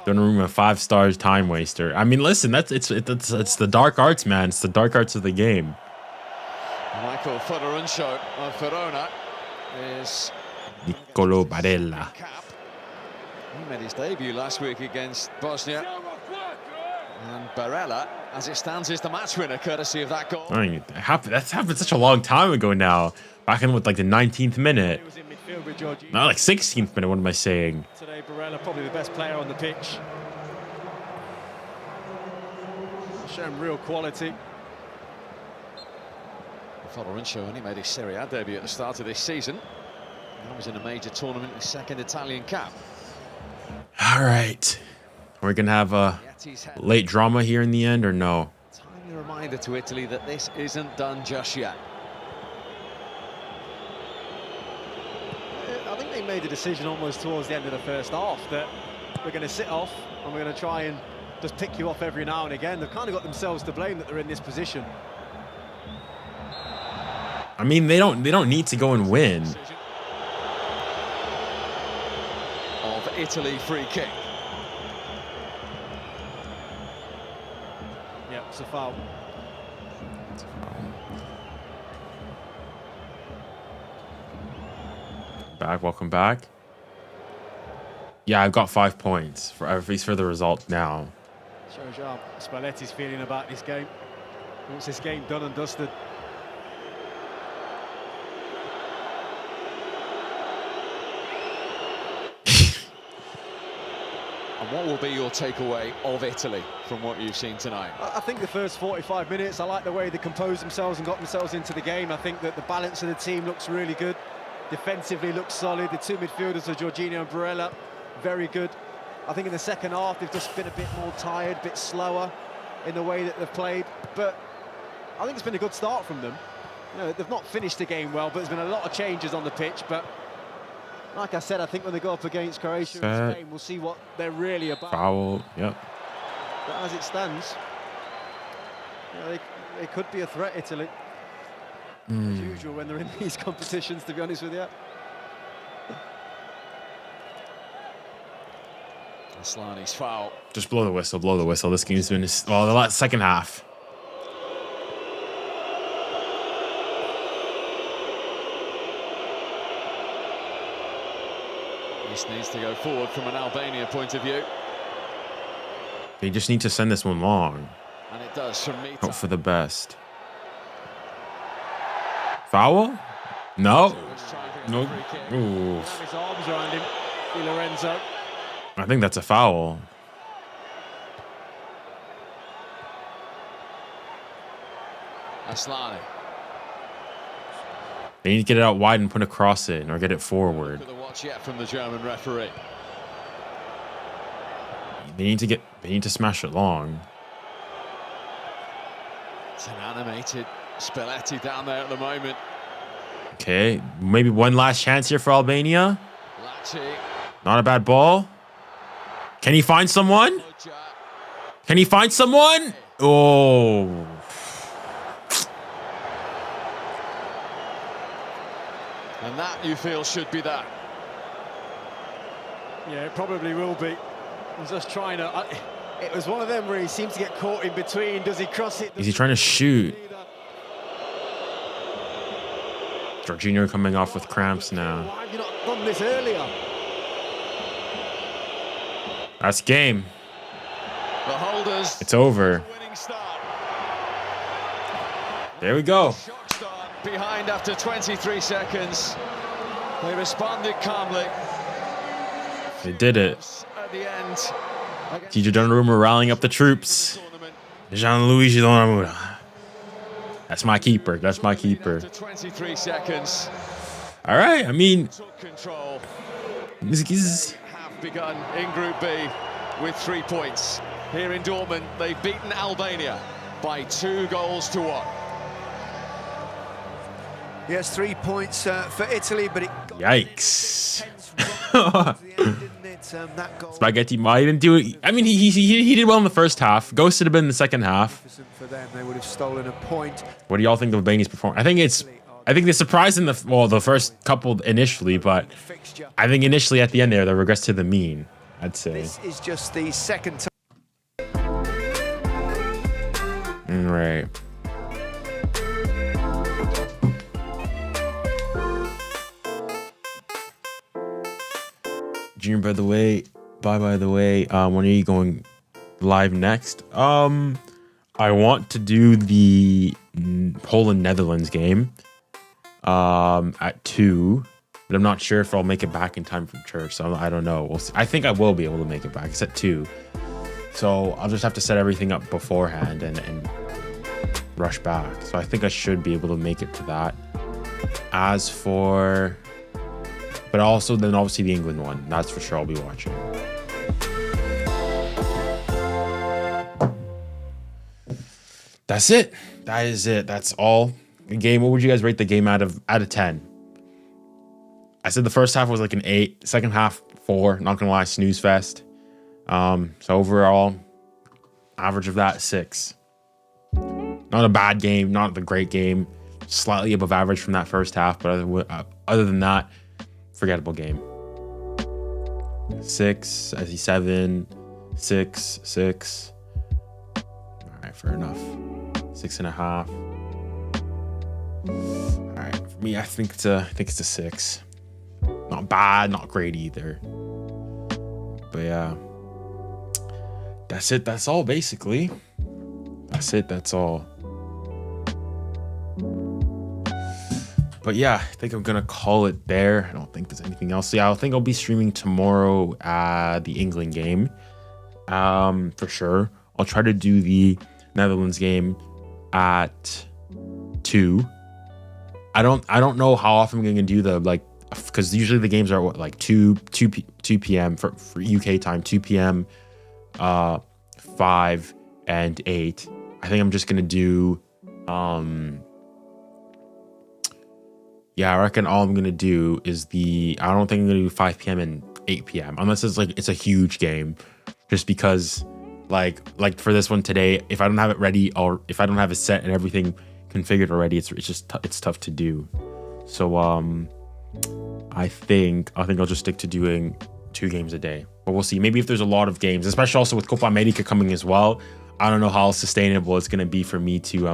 Donnarumma, 5 stars, time waster. I mean, listen, it's the dark arts, man. It's the dark arts of the game. Michael 𝘂𝙪𝙪 of Verona is 𝐀𝐥𝐿𝐿𝘾. He made his debut last week against Bosnia. And Barella, as it stands, is the match winner, courtesy of that goal. I mean, that's happened such a long time ago now. Back in, with like the 19th minute. He was in midfield with Jorginho. Not like 16th minute, what am I saying? Today, Barella probably the best player on the pitch. Showing real quality. 𝘂𝙪𝙪 only made his Serie A debut at the start of this season. That was in a major tournament, his second Italian cap. All right. We're going to have a late drama here in the end, or no? Tiny reminder to Italy that this isn't done just yet. I think they made a decision almost towards the end of the first half that we're going to sit off and we're going to try and just pick you off every now and again. They've kind of got themselves to blame that they're in this position. I mean, they don't need to go and win. Of Italy free kick. Yeah, it's a foul. Back, welcome back. Yeah, I've got 5 points for at least for the result now. Shows you how Spalletti's feeling about this game. He wants this game done and dusted. And what will be your takeaway of Italy from what you've seen tonight? I think the first 45 minutes, I like the way they composed themselves and got themselves into the game. I think that the balance of the team looks really good. Defensively looks solid. The two midfielders are Jorginho and Barella, very good. I think in the second half, they've just been a bit more tired, a bit slower in the way that they've played. But I think it's been a good start from them. You know, they've not finished the game well, but there's been a lot of changes on the pitch. But like I said, I think when they go up against Croatia and Spain, we'll see what they're really about. Foul, yep. But as it stands, you know, they could be a threat, Italy. As usual when they're in these competitions, to be honest with you. Aslani's foul. Just blow the whistle, blow the whistle. This game's been, well, the last second half. This needs to go forward from an Albania point of view. They just need to send this one long. And it does from Mita. Hope for the best. Foul? No. No. Ooh. His arms around him, Di Lorenzo. I think that's a foul. Aslani. They need to get it out wide and put a cross in, or get it forward. Look at the watch yet from the German referee. They need to smash it long. It's an animated Spalletti down there at the moment. Okay, maybe one last chance here for Albania. Lacci. Not a bad ball. Can he find someone? Can he find someone? Oh. And that, you feel, should be that. Yeah, it probably will be. He's just trying to... it was one of them where he seems to get caught in between. Does he cross it? Is he trying to shoot? Jorginho coming off with cramps now. Why have you not done this earlier? That's game. The holders. It's over. Winning start. There we go. Shock start behind after 23 seconds. They responded calmly. They did it. At the end. TJ Donnarumma rallying up the troops. Gianluigi Donnarumma. That's my keeper. That's my keeper. 23 seconds. All right. I mean, Took control. this Have begun in Group B with 3 points. Here in Dortmund, they've beaten Albania by 2-1. Yes, 3 points for Italy, but it got yikes. that goal Spaghetti might didn't do it. I mean, he did well in the first half. Ghosted a bit in the second half. for them. They would have stolen a point. What do y'all think of Albania's performance? I think they surprised in the first couple initially, but I think initially at the end there, they regressed to the mean, I'd say. This is just the second time. Right. Junior, by the way, when are you going live next? I want to do the Poland-Netherlands game at 2, but I'm not sure if I'll make it back in time from church, so I don't know. We'll see. I think I will be able to make it back. It's at 2, so I'll just have to set everything up beforehand and rush back. So I think I should be able to make it to that. As for... But also then obviously the England one. That's for sure I'll be watching. That's it. That is it. That's all. The game, what would you guys rate the game out of 10? I said the first half was like an 8. Second half, 4. Not gonna lie, snooze fest. So overall, average of that, 6. Not a bad game, not the great game. Slightly above average from that first half, but other than that, forgettable game. 6, I see 7, 6, 6. All right, fair enough. 6.5. All right, for me, I think it's a 6. Not bad, not great either. But yeah, that's it. That's all basically. That's it. That's all. But yeah, I think I'm gonna call it there. I don't think there's anything else. Yeah, I think I'll be streaming tomorrow the England game, for sure. I'll try to do the Netherlands game at 2. I don't know how often I'm gonna do the because usually the games are what, like 2 p.m. for UK time, 2 p.m., 5 and 8. I think I'm just gonna do yeah, I reckon all I'm gonna do is I don't think I'm gonna do 5 p.m. and 8 p.m. unless it's a huge game, just because like for this one today, if I don't have it ready or if I don't have it set and everything configured already, it's tough to do. So I think I'll just stick to doing 2 games a day, but we'll see. Maybe if there's a lot of games, especially also with Copa America coming as well, I don't know how sustainable it's gonna be for me to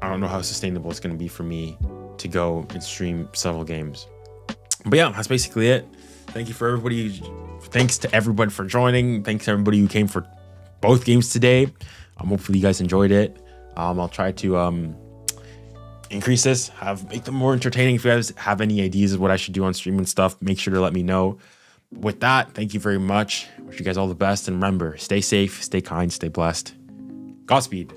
I don't know how sustainable it's going to be for me to go and stream several games. But yeah, that's basically it. Thanks to everybody for joining. Thanks to everybody who came for both games today. Hopefully you guys enjoyed it. I'll try to increase this, make them more entertaining. If you guys have any ideas of what I should do on stream and stuff, make sure to let me know. With that, thank you very much. Wish you guys all the best. And remember, stay safe, stay kind, stay blessed. Godspeed.